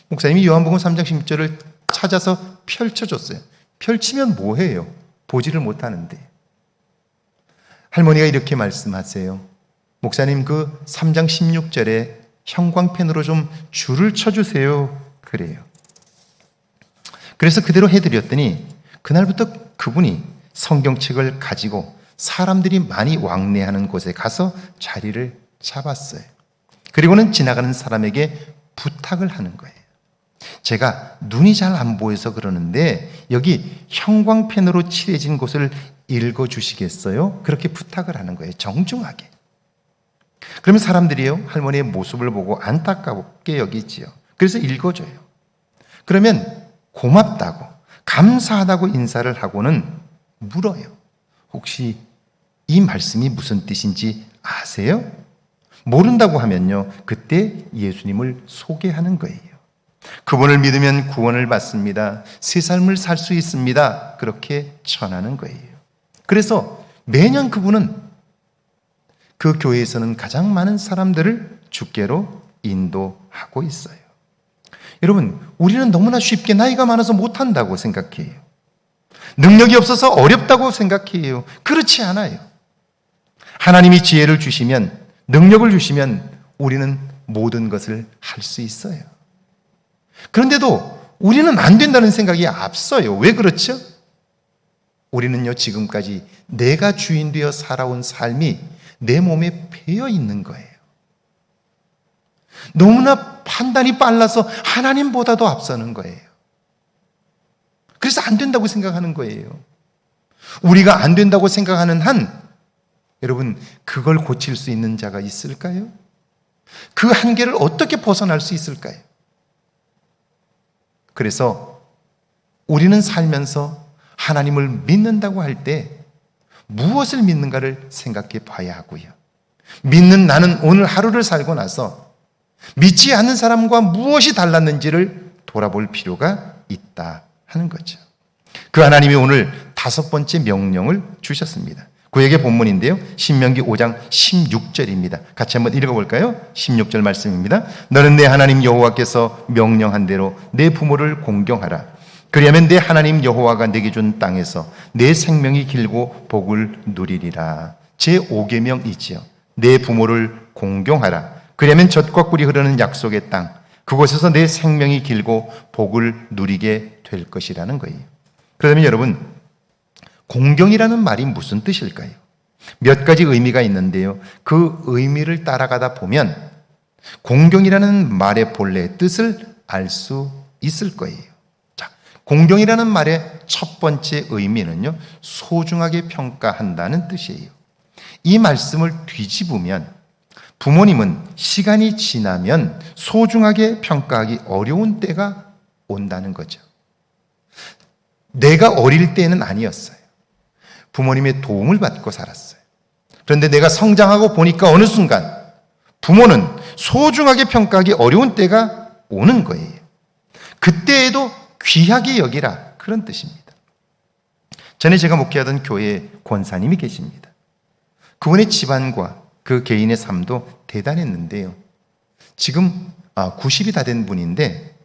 목사님이 요한복음 3장 16절을 찾아서 펼쳐줬어요. 펼치면 뭐해요? 보지를 못하는데. 할머니가 이렇게 말씀하세요. 목사님, 그 3장 16절에 형광펜으로 좀 줄을 쳐주세요. 그래요. 그래서 그대로 해드렸더니 그날부터 그분이 성경책을 가지고 사람들이 많이 왕래하는 곳에 가서 자리를 잡았어요. 그리고는 지나가는 사람에게 부탁을 하는 거예요. 제가 눈이 잘 안 보여서 그러는데 여기 형광펜으로 칠해진 곳을 읽어주시겠어요? 그렇게 부탁을 하는 거예요. 정중하게. 그러면 사람들이요, 할머니의 모습을 보고 안타깝게 여기지요. 그래서 읽어줘요. 그러면 고맙다고, 감사하다고 인사를 하고는 물어요. 혹시 이 말씀이 무슨 뜻인지 아세요? 모른다고 하면요, 그때 예수님을 소개하는 거예요. 그분을 믿으면 구원을 받습니다. 새 삶을 살 수 있습니다. 그렇게 전하는 거예요. 그래서 매년 그분은 그 교회에서는 가장 많은 사람들을 주께로 인도하고 있어요. 여러분, 우리는 너무나 쉽게 나이가 많아서 못한다고 생각해요. 능력이 없어서 어렵다고 생각해요. 그렇지 않아요. 하나님이 지혜를 주시면, 능력을 주시면 우리는 모든 것을 할 수 있어요. 그런데도 우리는 안 된다는 생각이 앞서요. 왜 그렇죠? 우리는요, 지금까지 내가 주인 되어 살아온 삶이 내 몸에 배어 있는 거예요. 너무나 판단이 빨라서 하나님보다도 앞서는 거예요. 그래서 안 된다고 생각하는 거예요. 우리가 안 된다고 생각하는 한, 여러분, 그걸 고칠 수 있는 자가 있을까요? 그 한계를 어떻게 벗어날 수 있을까요? 그래서 우리는 살면서 하나님을 믿는다고 할 때 무엇을 믿는가를 생각해 봐야 하고요. 믿는 나는 오늘 하루를 살고 나서 믿지 않는 사람과 무엇이 달랐는지를 돌아볼 필요가 있다 하는 거죠. 그 하나님이 오늘 5번째 명령을 주셨습니다. 구약의 본문인데요. 신명기 5장 16절입니다. 같이 한번 읽어볼까요? 16절 말씀입니다. 너는 내 하나님 여호와께서 명령한 대로 내 부모를 공경하라. 그리하면 내 하나님 여호와가 내게 준 땅에서 내 생명이 길고 복을 누리리라. 제5계명이지요. 내 부모를 공경하라. 그리하면 젖과 꿀이 흐르는 약속의 땅, 그곳에서 내 생명이 길고 복을 누리게 될 것이라는 거예요. 그러면 여러분, 공경이라는 말이 무슨 뜻일까요? 몇 가지 의미가 있는데요. 그 의미를 따라가다 보면 공경이라는 말의 본래 뜻을 알 수 있을 거예요. 자, 공경이라는 말의 첫 번째 의미는요, 소중하게 평가한다는 뜻이에요. 이 말씀을 뒤집으면 부모님은 시간이 지나면 소중하게 평가하기 어려운 때가 온다는 거죠. 내가 어릴 때는 아니었어요. 부모님의 도움을 받고 살았어요. 그런데 내가 성장하고 보니까 어느 순간 부모는 소중하게 평가하기 어려운 때가 오는 거예요. 그때에도 귀하게 여기라, 그런 뜻입니다. 전에 제가 목회하던 교회에 권사님이 계십니다. 그분의 집안과 그 개인의 삶도 대단했는데요. 지금 90이 다 된 분인데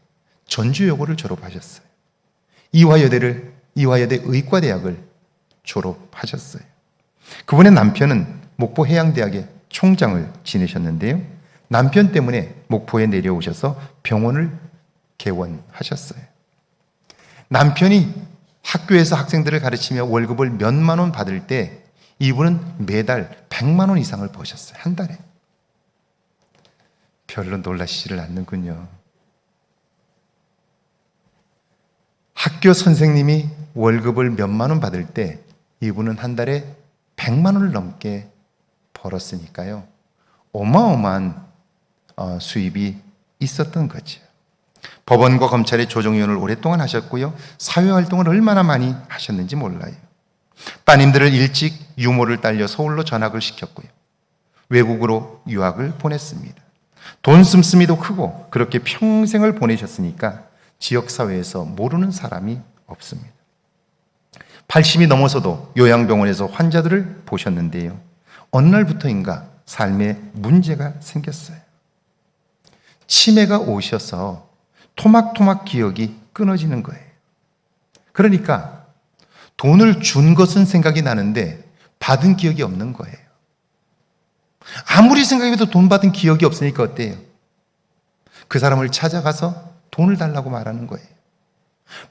전주여고를 졸업하셨어요. 이화여대 의과대학을 졸업하셨어요. 그분의 남편은 목포해양대학의 총장을 지내셨는데요. 남편 때문에 목포에 내려오셔서 병원을 개원하셨어요. 남편이 학교에서 학생들을 가르치며 월급을 몇만 원 받을 때 이분은 매달 100만 원 이상을 버셨어요. 한 달에. 별로 놀라시지를 않는군요. 학교 선생님이 월급을 몇만 원 받을 때 이분은 한 달에 100만 원을 넘게 벌었으니까요. 어마어마한 수입이 있었던 거죠. 법원과 검찰의 조정위원을 오랫동안 하셨고요. 사회활동을 얼마나 많이 하셨는지 몰라요. 따님들을 일찍 유모를 딸려 서울로 전학을 시켰고요. 외국으로 유학을 보냈습니다. 돈 씀씀이도 크고 그렇게 평생을 보내셨으니까 지역사회에서 모르는 사람이 없습니다. 80이 넘어서도 요양병원에서 환자들을 보셨는데요. 어느 날부터인가 삶에 문제가 생겼어요. 치매가 오셔서 토막토막 기억이 끊어지는 거예요. 그러니까 돈을 준 것은 생각이 나는데 받은 기억이 없는 거예요. 아무리 생각해도 돈 받은 기억이 없으니까 어때요? 그 사람을 찾아가서 돈을 달라고 말하는 거예요.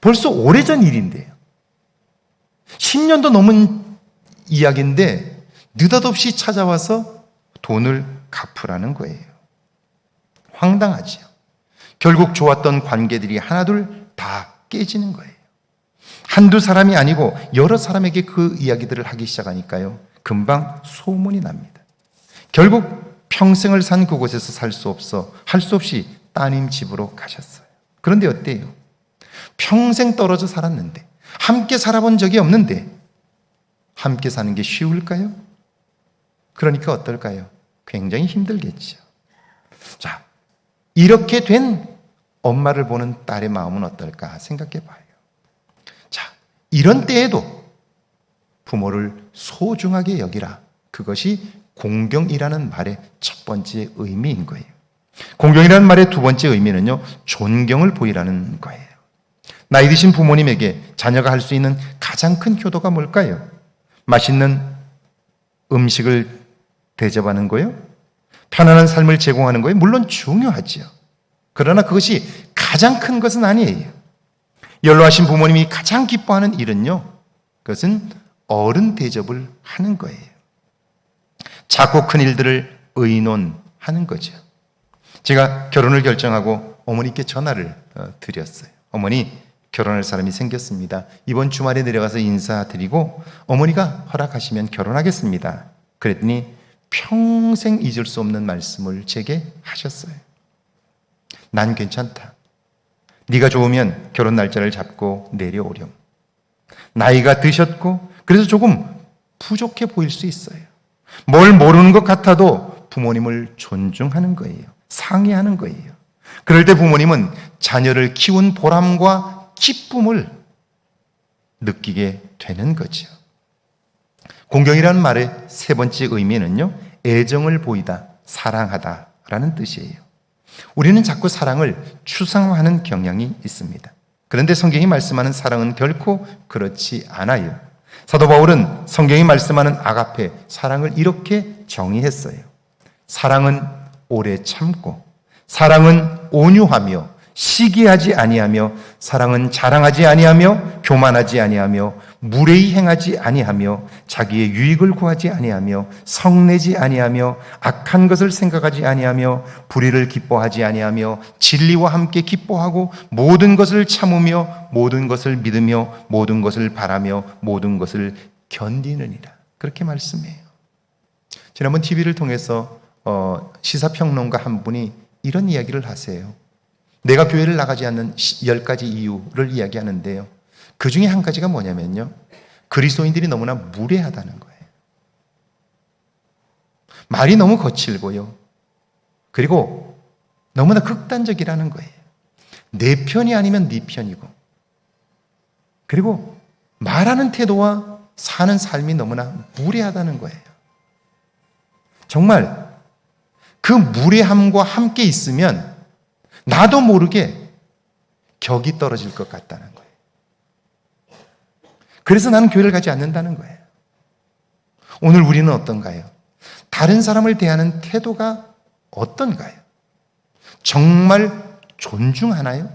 벌써 오래전 일인데요. 10년도 넘은 이야기인데 느닷없이 찾아와서 돈을 갚으라는 거예요. 황당하죠. 결국 좋았던 관계들이 하나둘 다 깨지는 거예요. 한두 사람이 아니고 여러 사람에게 그 이야기들을 하기 시작하니까요. 금방 소문이 납니다. 결국 평생을 산 그곳에서 살 수 없이 따님 집으로 가셨어요. 그런데 어때요? 평생 떨어져 살았는데, 함께 살아본 적이 없는데 함께 사는 게 쉬울까요? 그러니까 어떨까요? 굉장히 힘들겠죠. 자, 이렇게 된 엄마를 보는 딸의 마음은 어떨까 생각해 봐요. 자, 이런 때에도 부모를 소중하게 여기라. 그것이 공경이라는 말의 첫 번째 의미인 거예요. 공경이라는 말의 두 번째 의미는요, 존경을 보이라는 거예요. 나이 드신 부모님에게 자녀가 할 수 있는 가장 큰 효도가 뭘까요? 맛있는 음식을 대접하는 거예요? 편안한 삶을 제공하는 거예요? 물론 중요하죠. 그러나 그것이 가장 큰 것은 아니에요. 연로하신 부모님이 가장 기뻐하는 일은요, 그것은 어른 대접을 하는 거예요. 작고 큰 일들을 의논하는 거죠. 제가 결혼을 결정하고 어머니께 전화를 드렸어요. 어머니, 결혼할 사람이 생겼습니다. 이번 주말에 내려가서 인사드리고 어머니가 허락하시면 결혼하겠습니다. 그랬더니 평생 잊을 수 없는 말씀을 제게 하셨어요. 난 괜찮다. 네가 좋으면 결혼 날짜를 잡고 내려오렴. 나이가 드셨고 그래서 조금 부족해 보일 수 있어요. 뭘 모르는 것 같아도 부모님을 존중하는 거예요. 상의하는 거예요. 그럴 때 부모님은 자녀를 키운 보람과 기쁨을 느끼게 되는 거죠. 공경이라는 말의 세 번째 의미는요, 애정을 보이다, 사랑하다라는 뜻이에요. 우리는 자꾸 사랑을 추상화하는 경향이 있습니다. 그런데 성경이 말씀하는 사랑은 결코 그렇지 않아요. 사도 바울은 성경이 말씀하는 아가페, 사랑을 이렇게 정의했어요. 사랑은 오래 참고, 사랑은 온유하며, 시기하지 아니하며, 사랑은 자랑하지 아니하며, 교만하지 아니하며, 무례히 행하지 아니하며, 자기의 유익을 구하지 아니하며, 성내지 아니하며, 악한 것을 생각하지 아니하며, 불의를 기뻐하지 아니하며, 진리와 함께 기뻐하고, 모든 것을 참으며, 모든 것을 믿으며, 모든 것을 바라며, 모든 것을 견디느니라. 그렇게 말씀해요. 지난번 TV를 통해서 시사평론가 한 분이 이런 이야기를 하세요. 내가 교회를 나가지 않는 10가지 이유를 이야기하는데요. 그 중에 한 가지가 뭐냐면요, 그리스도인들이 너무나 무례하다는 거예요. 말이 너무 거칠고요. 그리고 너무나 극단적이라는 거예요. 내 편이 아니면 네 편이고, 그리고 말하는 태도와 사는 삶이 너무나 무례하다는 거예요. 정말 그 무례함과 함께 있으면 나도 모르게 격이 떨어질 것 같다는 거예요. 그래서 나는 교회를 가지 않는다는 거예요. 오늘 우리는 어떤가요? 다른 사람을 대하는 태도가 어떤가요? 정말 존중하나요?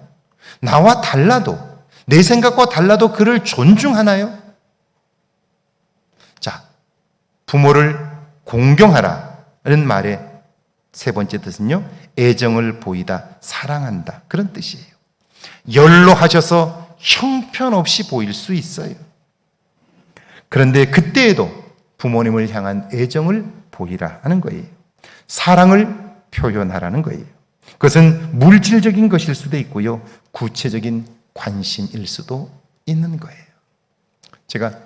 나와 달라도, 내 생각과 달라도 그를 존중하나요? 자, 부모를 공경하라는 말의 세 번째 뜻은요, 애정을 보이다, 사랑한다, 그런 뜻이에요. 연로하셔서 형편없이 보일 수 있어요. 그런데 그때에도 부모님을 향한 애정을 보이라 하는 거예요. 사랑을 표현하라는 거예요. 그것은 물질적인 것일 수도 있고요, 구체적인 관심일 수도 있는 거예요. 제가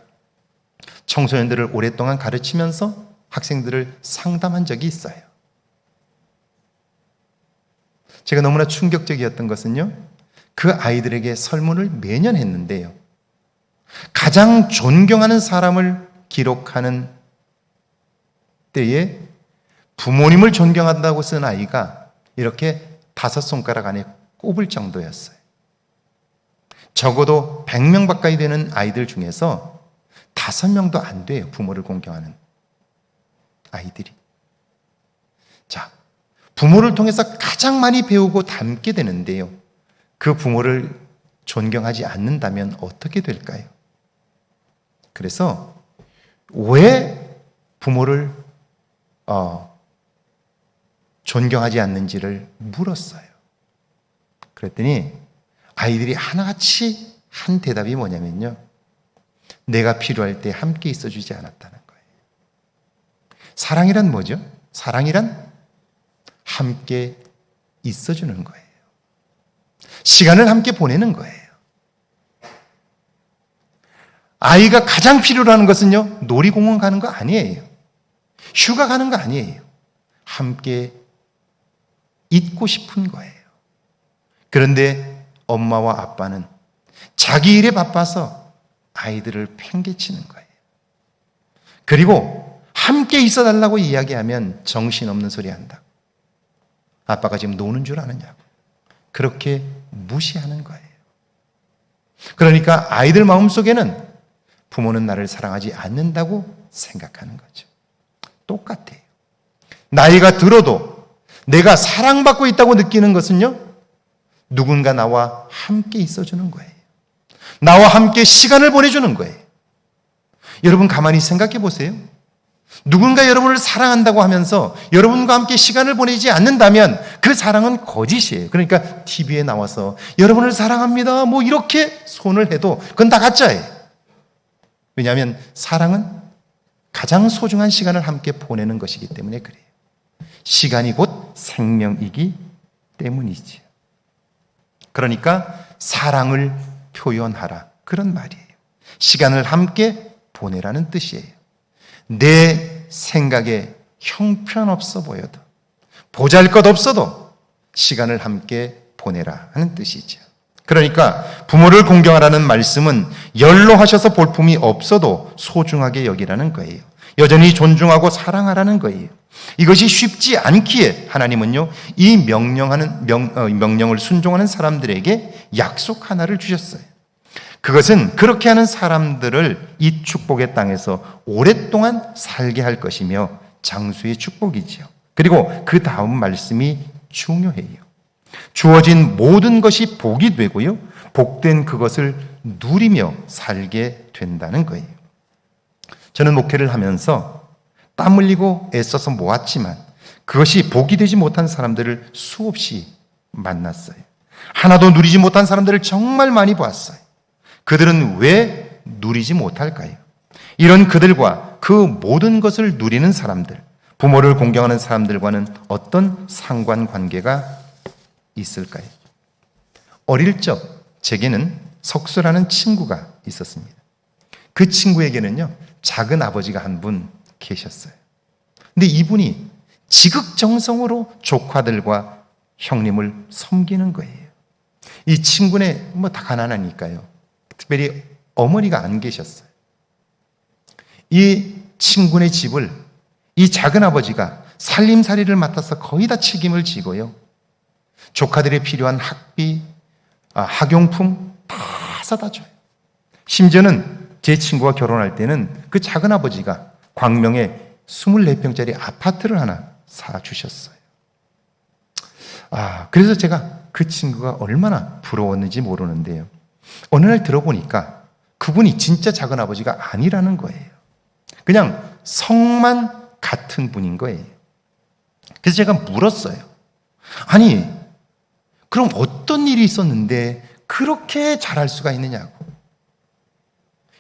청소년들을 오랫동안 가르치면서 학생들을 상담한 적이 있어요. 제가 너무나 충격적이었던 것은요, 그 아이들에게 설문을 매년 했는데요, 가장 존경하는 사람을 기록하는 때에 부모님을 존경한다고 쓴 아이가 이렇게 5손가락 안에 꼽을 정도였어요. 적어도 100명 가까이 되는 아이들 중에서 5명도 안 돼요, 부모를 공경하는 아이들이. 자, 부모를 통해서 가장 많이 배우고 닮게 되는데요, 그 부모를 존경하지 않는다면 어떻게 될까요? 그래서 왜 부모를 존경하지 않는지를 물었어요. 그랬더니 아이들이 하나같이 한 대답이 뭐냐면요, 내가 필요할 때 함께 있어주지 않았다는 거예요. 사랑이란 뭐죠? 사랑이란 함께 있어주는 거예요. 시간을 함께 보내는 거예요. 아이가 가장 필요로 하는 것은요, 놀이공원 가는 거 아니에요. 휴가 가는 거 아니에요. 함께 있고 싶은 거예요. 그런데 엄마와 아빠는 자기 일에 바빠서 아이들을 팽개치는 거예요. 그리고 함께 있어 달라고 이야기하면 정신없는 소리 한다. 아빠가 지금 노는 줄 아느냐고. 그렇게 무시하는 거예요. 그러니까 아이들 마음속에는 부모는 나를 사랑하지 않는다고 생각하는 거죠. 똑같아요. 나이가 들어도 내가 사랑받고 있다고 느끼는 것은요, 누군가 나와 함께 있어주는 거예요. 나와 함께 시간을 보내주는 거예요. 여러분 가만히 생각해 보세요. 누군가 여러분을 사랑한다고 하면서 여러분과 함께 시간을 보내지 않는다면 그 사랑은 거짓이에요. 그러니까 TV에 나와서 여러분을 사랑합니다 뭐 이렇게 손을 해도 그건 다 가짜예요. 왜냐하면 사랑은 가장 소중한 시간을 함께 보내는 것이기 때문에 그래요. 시간이 곧 생명이기 때문이지요. 그러니까 사랑을 표현하라, 그런 말이에요. 시간을 함께 보내라는 뜻이에요. 내 생각에 형편없어 보여도, 보잘것없어도 시간을 함께 보내라 하는 뜻이죠. 그러니까 부모를 공경하라는 말씀은 연로하셔서 볼품이 없어도 소중하게 여기라는 거예요. 여전히 존중하고 사랑하라는 거예요. 이것이 쉽지 않기에 하나님은요, 이 명령을 순종하는 사람들에게 약속 하나를 주셨어요. 그것은 그렇게 하는 사람들을 이 축복의 땅에서 오랫동안 살게 할 것이며 장수의 축복이지요. 그리고 그 다음 말씀이 중요해요. 주어진 모든 것이 복이 되고요, 복된 그것을 누리며 살게 된다는 거예요. 저는 목회를 하면서 땀 흘리고 애써서 모았지만 그것이 복이 되지 못한 사람들을 수없이 만났어요. 하나도 누리지 못한 사람들을 정말 많이 보았어요. 그들은 왜 누리지 못할까요? 이런 그들과 그 모든 것을 누리는 사람들, 부모를 공경하는 사람들과는 어떤 상관관계가 있을까요? 어릴 적 제게는 석수라는 친구가 있었습니다. 그 친구에게는요, 작은 아버지가 한 분 계셨어요. 근데 이분이 지극정성으로 조카들과 형님을 섬기는 거예요. 이 친구네 다 가난하니까요. 특별히 어머니가 안 계셨어요. 이 친구네 집을 이 작은 아버지가 살림살이를 맡아서 거의 다 책임을 지고요, 조카들이 필요한 학비, 학용품 다 사다 줘요. 심지어는 제 친구가 결혼할 때는 그 작은 아버지가 광명에 24평짜리 아파트를 하나 사주셨어요. 그래서 제가 그 친구가 얼마나 부러웠는지 모르는데요, 어느 날 들어보니까 그분이 진짜 작은 아버지가 아니라는 거예요. 그냥 성만 같은 분인 거예요. 그래서 제가 물었어요. 아니, 그럼 어떤 일이 있었는데 그렇게 잘할 수가 있느냐고.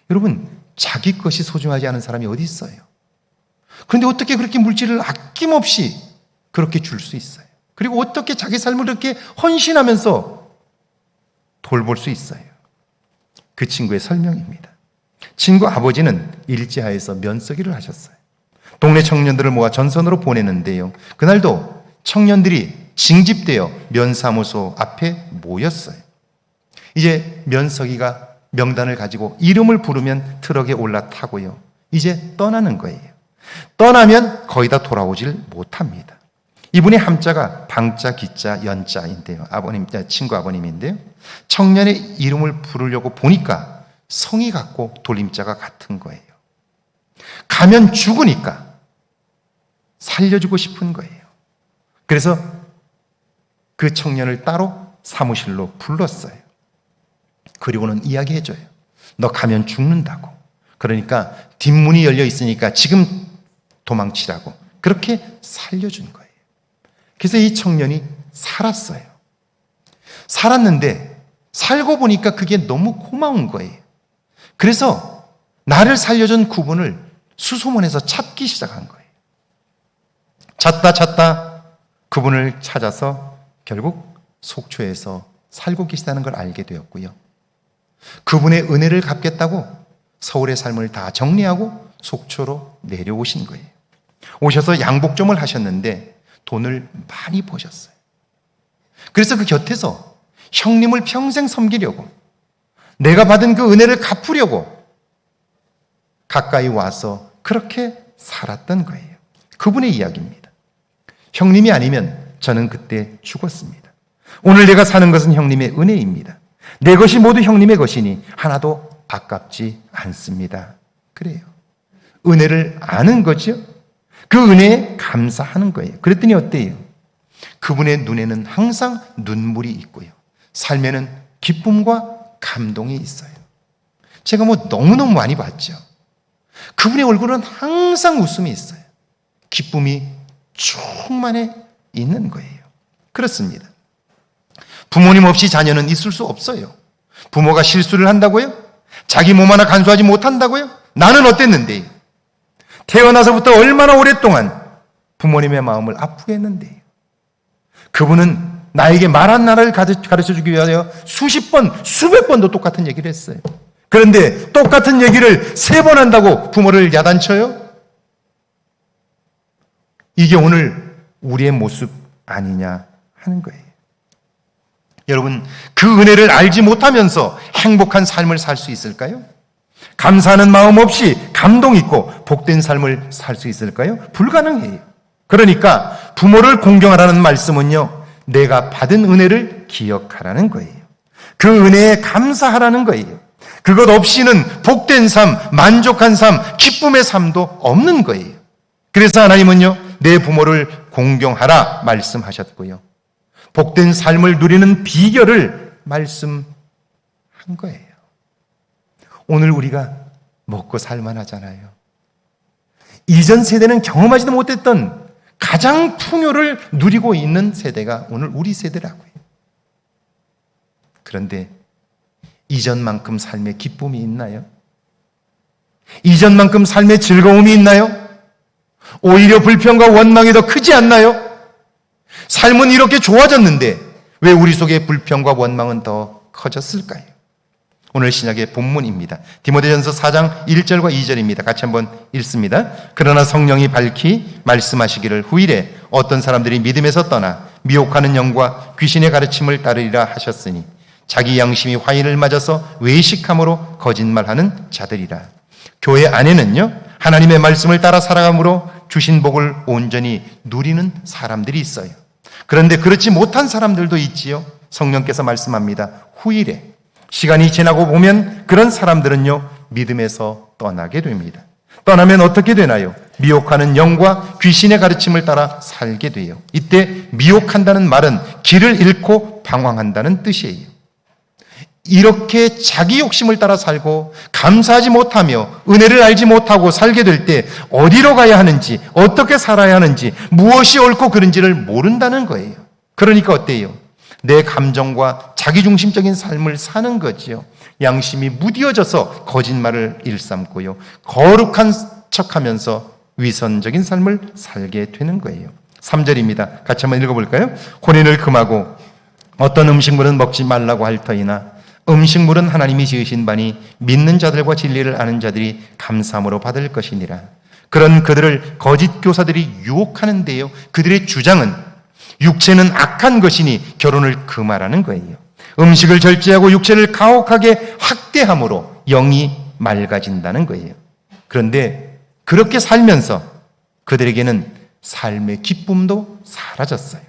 여러분, 자기 것이 소중하지 않은 사람이 어디 있어요? 그런데 어떻게 그렇게 물질을 아낌없이 그렇게 줄 수 있어요? 그리고 어떻게 자기 삶을 그렇게 헌신하면서 돌볼 수 있어요? 그 친구의 설명입니다. 친구 아버지는 일제하에서 면서기를 하셨어요. 동네 청년들을 모아 전선으로 보내는데요, 그날도 청년들이 징집되어 면사무소 앞에 모였어요. 이제 면서기가 명단을 가지고 이름을 부르면 트럭에 올라타고요, 이제 떠나는 거예요. 떠나면 거의 다 돌아오질 못합니다. 이분의 함자가 방자, 기자, 연자인데요, 친구 아버님인데요, 청년의 이름을 부르려고 보니까 성이 같고 돌림자가 같은 거예요. 가면 죽으니까 살려주고 싶은 거예요. 그래서 그 청년을 따로 사무실로 불렀어요. 그리고는 이야기해줘요. 너 가면 죽는다고. 그러니까 뒷문이 열려 있으니까 지금 도망치라고. 그렇게 살려준 거예요. 그래서 이 청년이 살았어요. 살았는데 살고 보니까 그게 너무 고마운 거예요. 그래서 나를 살려준 그분을 수소문해서 찾기 시작한 거예요. 찾다 그분을 찾아서 결국 속초에서 살고 계시다는 걸 알게 되었고요, 그분의 은혜를 갚겠다고 서울의 삶을 다 정리하고 속초로 내려오신 거예요. 오셔서 양복점을 하셨는데 돈을 많이 버셨어요. 그래서 그 곁에서 형님을 평생 섬기려고, 내가 받은 그 은혜를 갚으려고 가까이 와서 그렇게 살았던 거예요. 그분의 이야기입니다. 형님이 아니면 저는 그때 죽었습니다. 오늘 내가 사는 것은 형님의 은혜입니다. 내 것이 모두 형님의 것이니 하나도 아깝지 않습니다. 그래요. 은혜를 아는 거죠. 그 은혜에 감사하는 거예요. 그랬더니 어때요? 그분의 눈에는 항상 눈물이 있고요, 삶에는 기쁨과 감동이 있어요. 제가 너무너무 많이 봤죠. 그분의 얼굴은 항상 웃음이 있어요. 기쁨이 충만해 있는 거예요. 그렇습니다. 부모님 없이 자녀는 있을 수 없어요. 부모가 실수를 한다고요? 자기 몸 하나 간수하지 못한다고요? 나는 어땠는데요? 태어나서부터 얼마나 오랫동안 부모님의 마음을 아프게 했는데요. 그분은 나에게 말한 나라를 가르쳐 주기 위하여 수십 번, 수백 번도 똑같은 얘기를 했어요. 그런데 똑같은 얘기를 3번 한다고 부모를 야단쳐요? 이게 오늘 우리의 모습 아니냐 하는 거예요. 여러분, 그 은혜를 알지 못하면서 행복한 삶을 살 수 있을까요? 감사하는 마음 없이 감동 있고 복된 삶을 살 수 있을까요? 불가능해요. 그러니까 부모를 공경하라는 말씀은요, 내가 받은 은혜를 기억하라는 거예요. 그 은혜에 감사하라는 거예요. 그것 없이는 복된 삶, 만족한 삶, 기쁨의 삶도 없는 거예요. 그래서 하나님은요, 내 부모를 공경하라 말씀하셨고요, 복된 삶을 누리는 비결을 말씀한 거예요. 오늘 우리가 먹고 살만하잖아요. 이전 세대는 경험하지도 못했던 가장 풍요를 누리고 있는 세대가 오늘 우리 세대라고요. 그런데 이전만큼 삶의 기쁨이 있나요? 이전만큼 삶의 즐거움이 있나요? 오히려 불평과 원망이 더 크지 않나요? 삶은 이렇게 좋아졌는데 왜 우리 속에 불평과 원망은 더 커졌을까요? 오늘 신약의 본문입니다. 디모데전서 4장 1절과 2절입니다. 같이 한번 읽습니다. 그러나 성령이 밝히 말씀하시기를 후일에 어떤 사람들이 믿음에서 떠나 미혹하는 영과 귀신의 가르침을 따르리라 하셨으니 자기 양심이 화인을 맞아서 외식함으로 거짓말하는 자들이라. 교회 안에는요, 하나님의 말씀을 따라 살아감으로 주신 복을 온전히 누리는 사람들이 있어요. 그런데 그렇지 못한 사람들도 있지요. 성령께서 말씀합니다. 후일에 시간이 지나고 보면 그런 사람들은요, 믿음에서 떠나게 됩니다. 떠나면 어떻게 되나요? 미혹하는 영과 귀신의 가르침을 따라 살게 돼요. 이때 미혹한다는 말은 길을 잃고 방황한다는 뜻이에요. 이렇게 자기 욕심을 따라 살고 감사하지 못하며 은혜를 알지 못하고 살게 될 때 어디로 가야 하는지, 어떻게 살아야 하는지, 무엇이 옳고 그른지를 모른다는 거예요. 그러니까 어때요? 내 감정과 자기중심적인 삶을 사는 거지요. 양심이 무뎌져서 거짓말을 일삼고요, 거룩한 척하면서 위선적인 삶을 살게 되는 거예요. 3절입니다. 같이 한번 읽어볼까요? 혼인을 금하고 어떤 음식물은 먹지 말라고 할 터이나 음식물은 하나님이 지으신 바니 믿는 자들과 진리를 아는 자들이 감사함으로 받을 것이니라. 그런 그들을 거짓 교사들이 유혹하는데요, 그들의 주장은 육체는 악한 것이니 결혼을 금하라는 거예요. 음식을 절제하고 육체를 가혹하게 학대함으로 영이 맑아진다는 거예요. 그런데 그렇게 살면서 그들에게는 삶의 기쁨도 사라졌어요.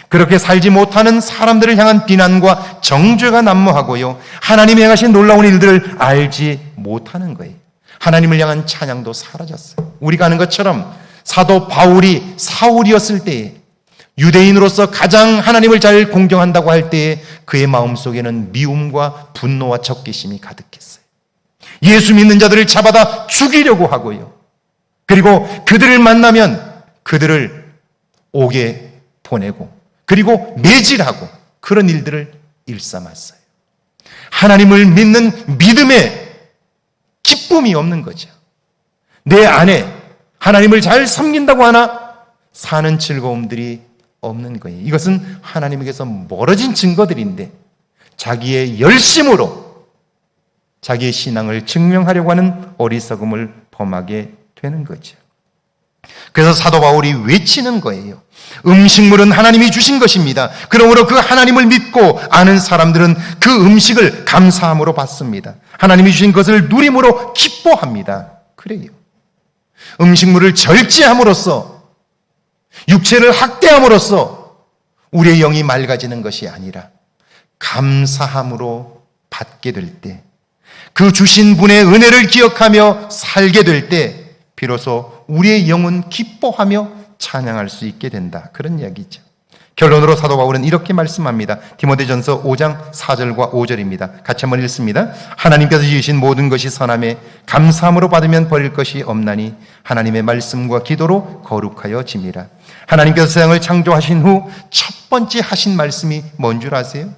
그렇게 살지 못하는 사람들을 향한 비난과 정죄가 난무하고요, 하나님이 행하신 놀라운 일들을 알지 못하는 거예요. 하나님을 향한 찬양도 사라졌어요. 우리가 아는 것처럼 사도 바울이 사울이었을 때에 유대인으로서 가장 하나님을 잘 공경한다고 할 때에 그의 마음속에는 미움과 분노와 적개심이 가득했어요. 예수 믿는 자들을 잡아다 죽이려고 하고요, 그리고 그들을 만나면 그들을 옥에 보내고 그리고 매질하고 그런 일들을 일삼았어요. 하나님을 믿는 믿음에 기쁨이 없는 거죠. 내 안에 하나님을 잘 섬긴다고 하나 사는 즐거움들이 없는 거예요. 이것은 하나님에게서 멀어진 증거들인데 자기의 열심으로 자기의 신앙을 증명하려고 하는 어리석음을 범하게 되는 거죠. 그래서 사도 바울이 외치는 거예요. 음식물은 하나님이 주신 것입니다. 그러므로 그 하나님을 믿고 아는 사람들은 그 음식을 감사함으로 받습니다. 하나님이 주신 것을 누림으로 기뻐합니다. 그래요. 음식물을 절제함으로써, 육체를 학대함으로써 우리의 영이 맑아지는 것이 아니라 감사함으로 받게 될 때, 그 주신 분의 은혜를 기억하며 살게 될 때 비로소 우리의 영은 기뻐하며 찬양할 수 있게 된다. 그런 이야기죠. 결론으로 사도 바울은 이렇게 말씀합니다. 디모데전서 5장 4절과 5절입니다. 같이 한번 읽습니다. 하나님께서 지으신 모든 것이 선함에 감사함으로 받으면 버릴 것이 없나니 하나님의 말씀과 기도로 거룩하여 짐이라. 하나님께서 세상을 창조하신 후 첫 번째 하신 말씀이 뭔 줄 아세요?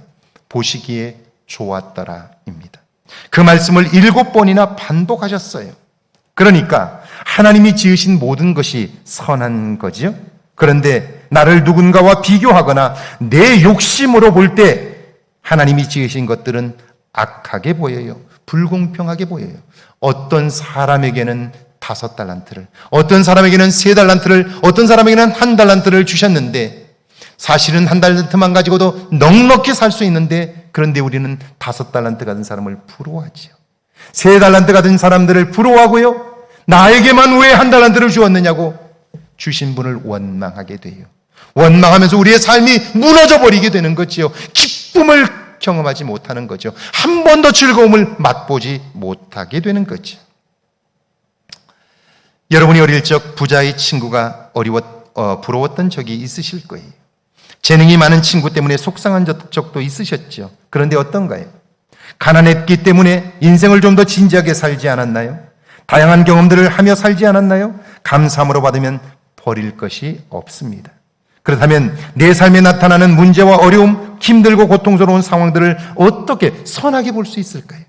보시기에 좋았더라입니다. 그 말씀을 7번이나 반복하셨어요. 그러니까 하나님이 지으신 모든 것이 선한 거지요. 그런데 나를 누군가와 비교하거나 내 욕심으로 볼 때 하나님이 지으신 것들은 악하게 보여요. 불공평하게 보여요. 어떤 사람에게는 5달란트를, 어떤 사람에게는 3달란트를, 어떤 사람에게는 1달란트를 주셨는데 사실은 1달란트만 가지고도 넉넉히 살 수 있는데, 그런데 우리는 5달란트 가진 사람을 부러워하지요. 3달란트 가진 사람들을 부러워하고요. 나에게만 왜 1달란트를 주었느냐고 주신 분을 원망하게 돼요. 원망하면서 우리의 삶이 무너져 버리게 되는 거지요. 기쁨을 경험하지 못하는 거죠. 한 번도 즐거움을 맛보지 못하게 되는 거죠. 여러분이 어릴 적 부자의 친구가 부러웠던 적이 있으실 거예요. 재능이 많은 친구 때문에 속상한 적도 있으셨죠. 그런데 어떤가요? 가난했기 때문에 인생을 좀 더 진지하게 살지 않았나요? 다양한 경험들을 하며 살지 않았나요? 감사함으로 받으면 버릴 것이 없습니다. 그렇다면 내 삶에 나타나는 문제와 어려움, 힘들고 고통스러운 상황들을 어떻게 선하게 볼 수 있을까요?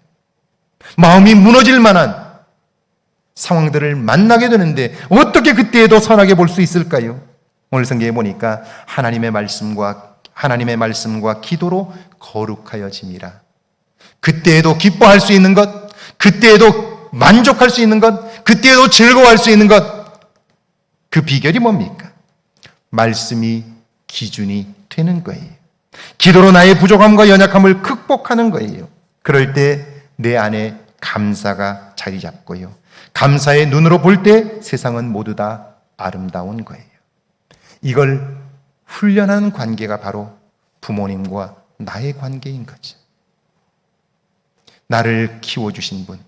마음이 무너질 만한 상황들을 만나게 되는데 어떻게 그때에도 선하게 볼 수 있을까요? 오늘 성경에 보니까 하나님의 말씀과 기도로 거룩하여짐이라. 그때에도 기뻐할 수 있는 것, 그때에도 만족할 수 있는 것, 그때에도 즐거워할 수 있는 것, 그 비결이 뭡니까? 말씀이 기준이 되는 거예요. 기도로 나의 부족함과 연약함을 극복하는 거예요. 그럴 때 내 안에 감사가 자리 잡고요. 감사의 눈으로 볼 때 세상은 모두 다 아름다운 거예요. 이걸 훈련하는 관계가 바로 부모님과 나의 관계인 거죠. 나를 키워주신 분,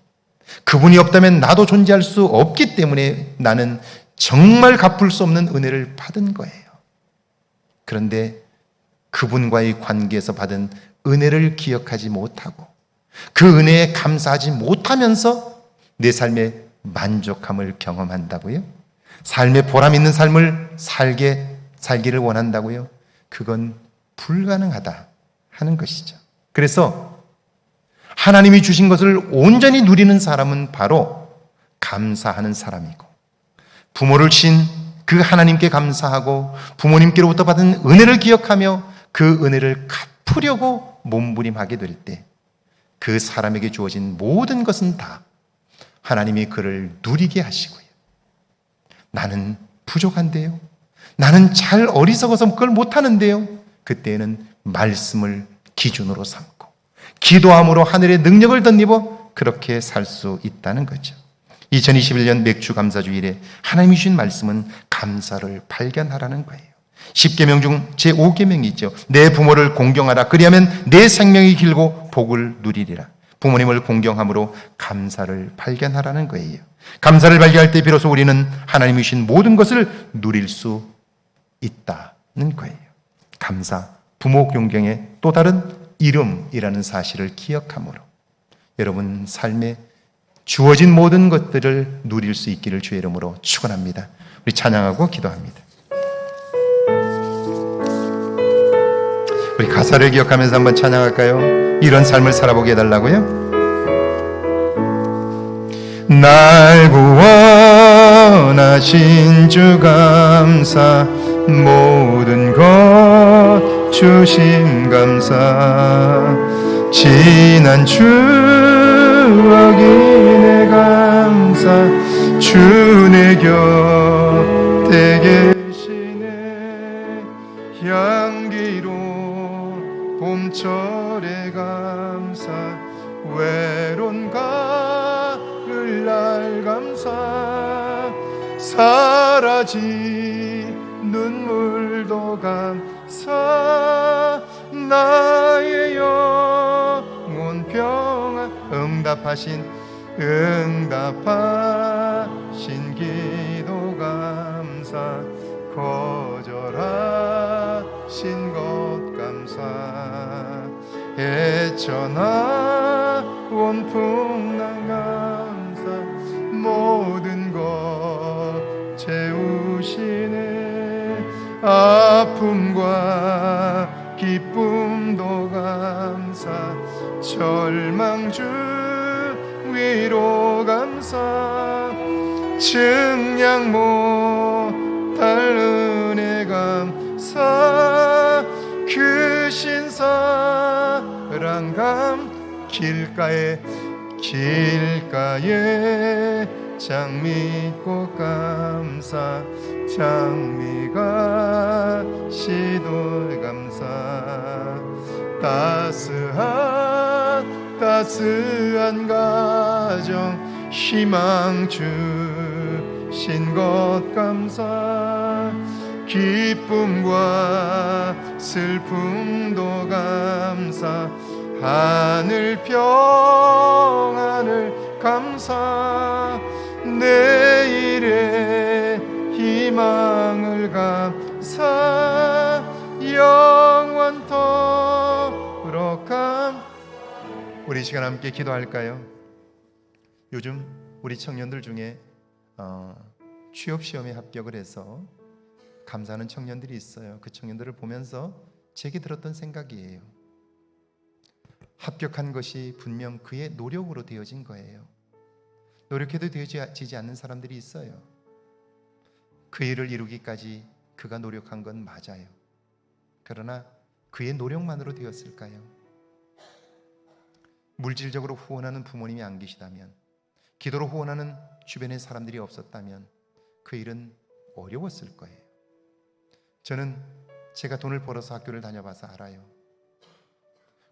그분이 없다면 나도 존재할 수 없기 때문에 나는 정말 갚을 수 없는 은혜를 받은 거예요. 그런데 그분과의 관계에서 받은 은혜를 기억하지 못하고 그 은혜에 감사하지 못하면서 내 삶의 만족함을 경험한다고요? 삶의 보람 있는 삶을 살기를 원한다고요? 그건 불가능하다 하는 것이죠. 그래서 하나님이 주신 것을 온전히 누리는 사람은 바로 감사하는 사람이고, 부모를 신 그 하나님께 감사하고 부모님께로부터 받은 은혜를 기억하며 그 은혜를 갚으려고 몸부림하게 될 때 그 사람에게 주어진 모든 것은 다 하나님이 그를 누리게 하시고요. 나는 부족한데요, 나는 잘 어리석어서 그걸 못하는데요, 그때는 말씀을 기준으로 삼고 기도함으로 하늘의 능력을 덧입어 그렇게 살 수 있다는 거죠. 2021년 맥주 감사주일에 하나님이 주신 말씀은 감사를 발견하라는 거예요. 10계명 중 제5계명이 있죠. 내 부모를 공경하라. 그리하면 내 생명이 길고 복을 누리리라. 부모님을 공경함으로 감사를 발견하라는 거예요. 감사를 발견할 때 비로소 우리는 하나님이 주신 모든 것을 누릴 수 있다는 거예요. 감사, 부모 공경의 또 다른 이름이라는 사실을 기억함으로 여러분 삶에 주어진 모든 것들을 누릴 수 있기를 주의 이름으로 축원합니다. 우리 찬양하고 기도합니다. 우리 가사를 기억하면서 한번 찬양할까요? 이런 삶을 살아보게 해달라고요? 날 구원하신 주 감사, 모든 것 주심 감사, 지난 추억이 내 감사, 주 내 곁에 계시네. 향기로 봄철의 감사, 외로운 가을 날 감사, 사라진 눈물도 감사, 나의 영혼 평안, 응답하신 기도 감사, 거절하신 것 감사, 헤쳐나온 풍랑 감사, 모든 것 채우시네. 아픔과 기쁨도 감사, 절망 중 위로 감사, 증량 못할 은혜 감사, 사랑감 길가에 장미꽃 감사 장미가 시돌 감사 따스한 가정 희망 주신 것 감사 기쁨과 슬픔도 감사 하늘 평안을 감사 내일의 희망을 감사 영원토록 우리 이 시간 함께 기도할까요? 요즘 우리 청년들 중에 취업시험에 합격을 해서 감사하는 청년들이 있어요. 그 청년들을 보면서 제게 들었던 생각이에요. 합격한 것이 분명 그의 노력으로 되어진 거예요. 노력해도 되어지지 않는 사람들이 있어요. 그 일을 이루기까지 그가 노력한 건 맞아요. 그러나 그의 노력만으로 되었을까요? 물질적으로 후원하는 부모님이 안 계시다면, 기도로 후원하는 주변의 사람들이 없었다면 그 일은 어려웠을 거예요. 저는 제가 돈을 벌어서 학교를 다녀봐서 알아요.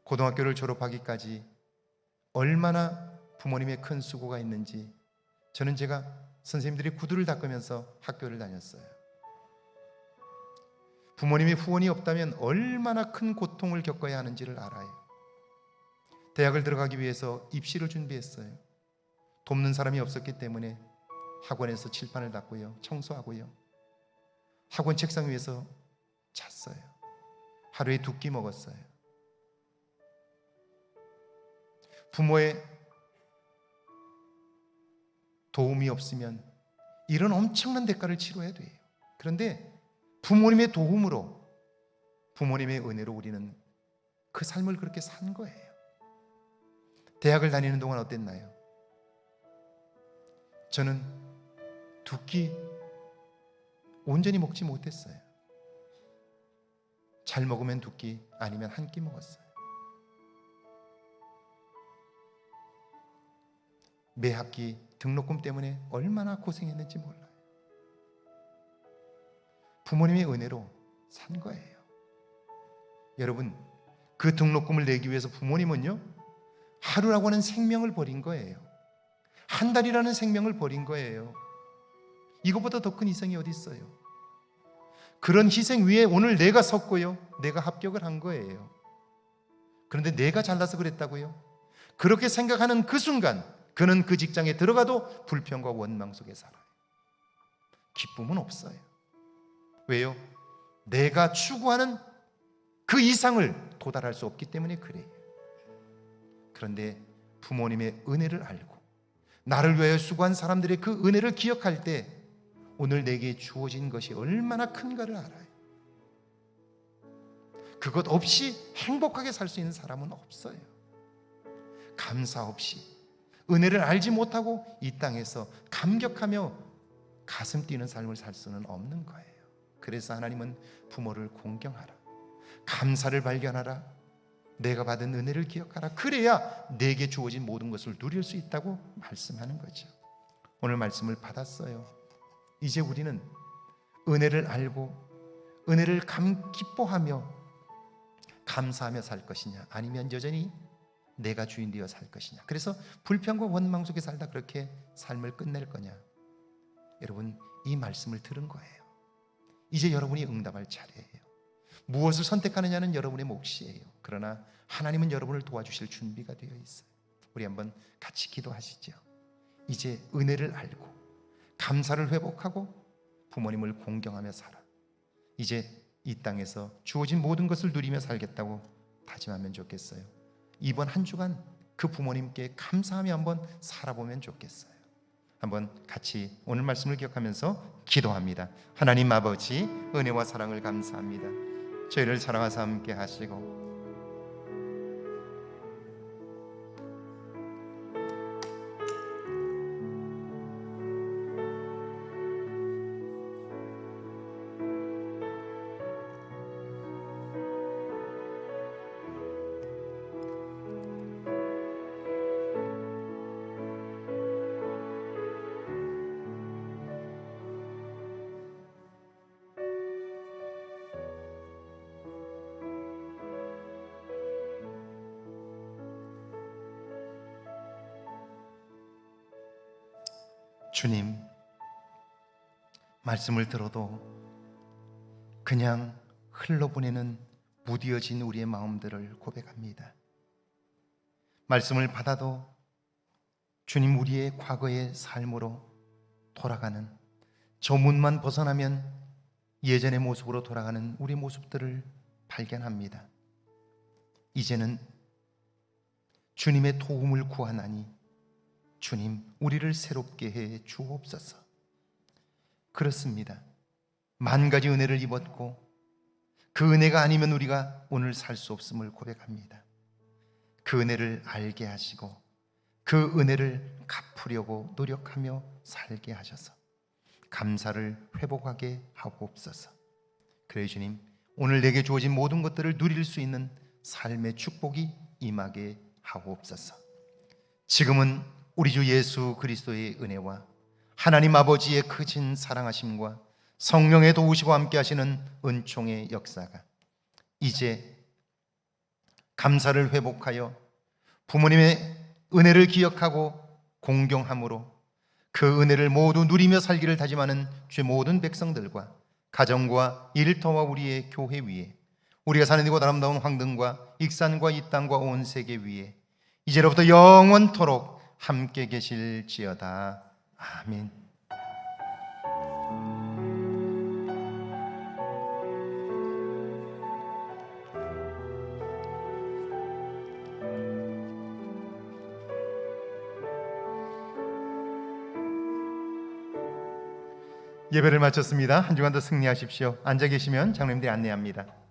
고등학교를 졸업하기까지 얼마나 부모님의 큰 수고가 있는지 저는 제가 선생님들이 구두를 닦으면서 학교를 다녔어요. 부모님의 후원이 없다면 얼마나 큰 고통을 겪어야 하는지를 알아요. 대학을 들어가기 위해서 입시를 준비했어요. 돕는 사람이 없었기 때문에 학원에서 칠판을 닦고요, 청소하고요, 학원 책상 위에서 잤어요. 하루에 2끼 먹었어요. 부모의 도움이 없으면 이런 엄청난 대가를 치러야 돼요. 그런데 부모님의 도움으로, 부모님의 은혜로 우리는 그 삶을 그렇게 산 거예요. 대학을 다니는 동안 어땠나요? 저는 2끼 온전히 먹지 못했어요. 잘 먹으면 2끼, 아니면 1끼 먹었어요. 매 학기 등록금 때문에 얼마나 고생했는지 몰라요. 부모님의 은혜로 산 거예요. 여러분, 그 등록금을 내기 위해서 부모님은요, 하루라고 하는 생명을 버린 거예요. 한 달이라는 생명을 버린 거예요. 이것보다 더 큰 희생이 어디 있어요? 그런 희생 위에 오늘 내가 섰고요, 내가 합격을 한 거예요. 그런데 내가 잘나서 그랬다고요? 그렇게 생각하는 그 순간 그는 그 직장에 들어가도 불평과 원망 속에 살아요. 기쁨은 없어요. 왜요? 내가 추구하는 그 이상을 도달할 수 없기 때문에 그래요. 그런데 부모님의 은혜를 알고 나를 위하여 수고한 사람들의 그 은혜를 기억할 때 오늘 내게 주어진 것이 얼마나 큰가를 알아요. 그것 없이 행복하게 살 수 있는 사람은 없어요. 감사 없이, 은혜를 알지 못하고 이 땅에서 감격하며 가슴 뛰는 삶을 살 수는 없는 거예요. 그래서 하나님은 부모를 공경하라, 감사를 발견하라, 내가 받은 은혜를 기억하라. 그래야 내게 주어진 모든 것을 누릴 수 있다고 말씀하는 거죠. 오늘 말씀을 받았어요. 이제 우리는 은혜를 알고 은혜를 기뻐하며 감사하며 살 것이냐, 아니면 여전히 내가 주인 되어 살 것이냐, 그래서 불평과 원망 속에 살다 그렇게 삶을 끝낼 거냐. 여러분, 이 말씀을 들은 거예요. 이제 여러분이 응답할 차례예요. 무엇을 선택하느냐는 여러분의 몫이에요. 그러나 하나님은 여러분을 도와주실 준비가 되어 있어요. 우리 한번 같이 기도하시죠. 이제 은혜를 알고 감사를 회복하고 부모님을 공경하며 살아. 이제 이 땅에서 주어진 모든 것을 누리며 살겠다고 다짐하면 좋겠어요. 이번 한 주간 그 부모님께 감사하며 한번 살아보면 좋겠어요. 한번 같이 오늘 말씀을 기억하면서 기도합니다. 하나님 아버지, 은혜와 사랑을 감사합니다. 저희를 사랑하사 함께 하시고 주님, 말씀을 들어도 그냥 흘러보내는 무뎌진 우리의 마음들을 고백합니다. 말씀을 받아도 주님, 우리의 과거의 삶으로 돌아가는, 저 문만 벗어나면 예전의 모습으로 돌아가는 우리 모습들을 발견합니다. 이제는 주님의 도움을 구하나니 주님, 우리를 새롭게 해 주옵소서. 그렇습니다. 만 가지 은혜를 입었고 그 은혜가 아니면 우리가 오늘 살 수 없음을 고백합니다. 그 은혜를 알게 하시고 그 은혜를 갚으려고 노력하며 살게 하셔서 감사를 회복하게 하옵소서. 그래 주님, 오늘 내게 주어진 모든 것들을 누릴 수 있는 삶의 축복이 임하게 하옵소서. 지금은 우리 주 예수 그리스도의 은혜와 하나님 아버지의 크신 사랑하심과 성령의 도우시고 함께 하시는 은총의 역사가 이제 감사를 회복하여 부모님의 은혜를 기억하고 공경함으로 그 은혜를 모두 누리며 살기를 다짐하는 주의 모든 백성들과 가정과 일터와 우리의 교회 위에, 우리가 사는 이곳 아름다운 황등과 익산과 이 땅과 온 세계 위에 이제로부터 영원토록 함께 계실지어다. 아멘. 예배를 마쳤습니다. 한 주간도 승리하십시오. 앉아 계시면 장로님들이 안내합니다.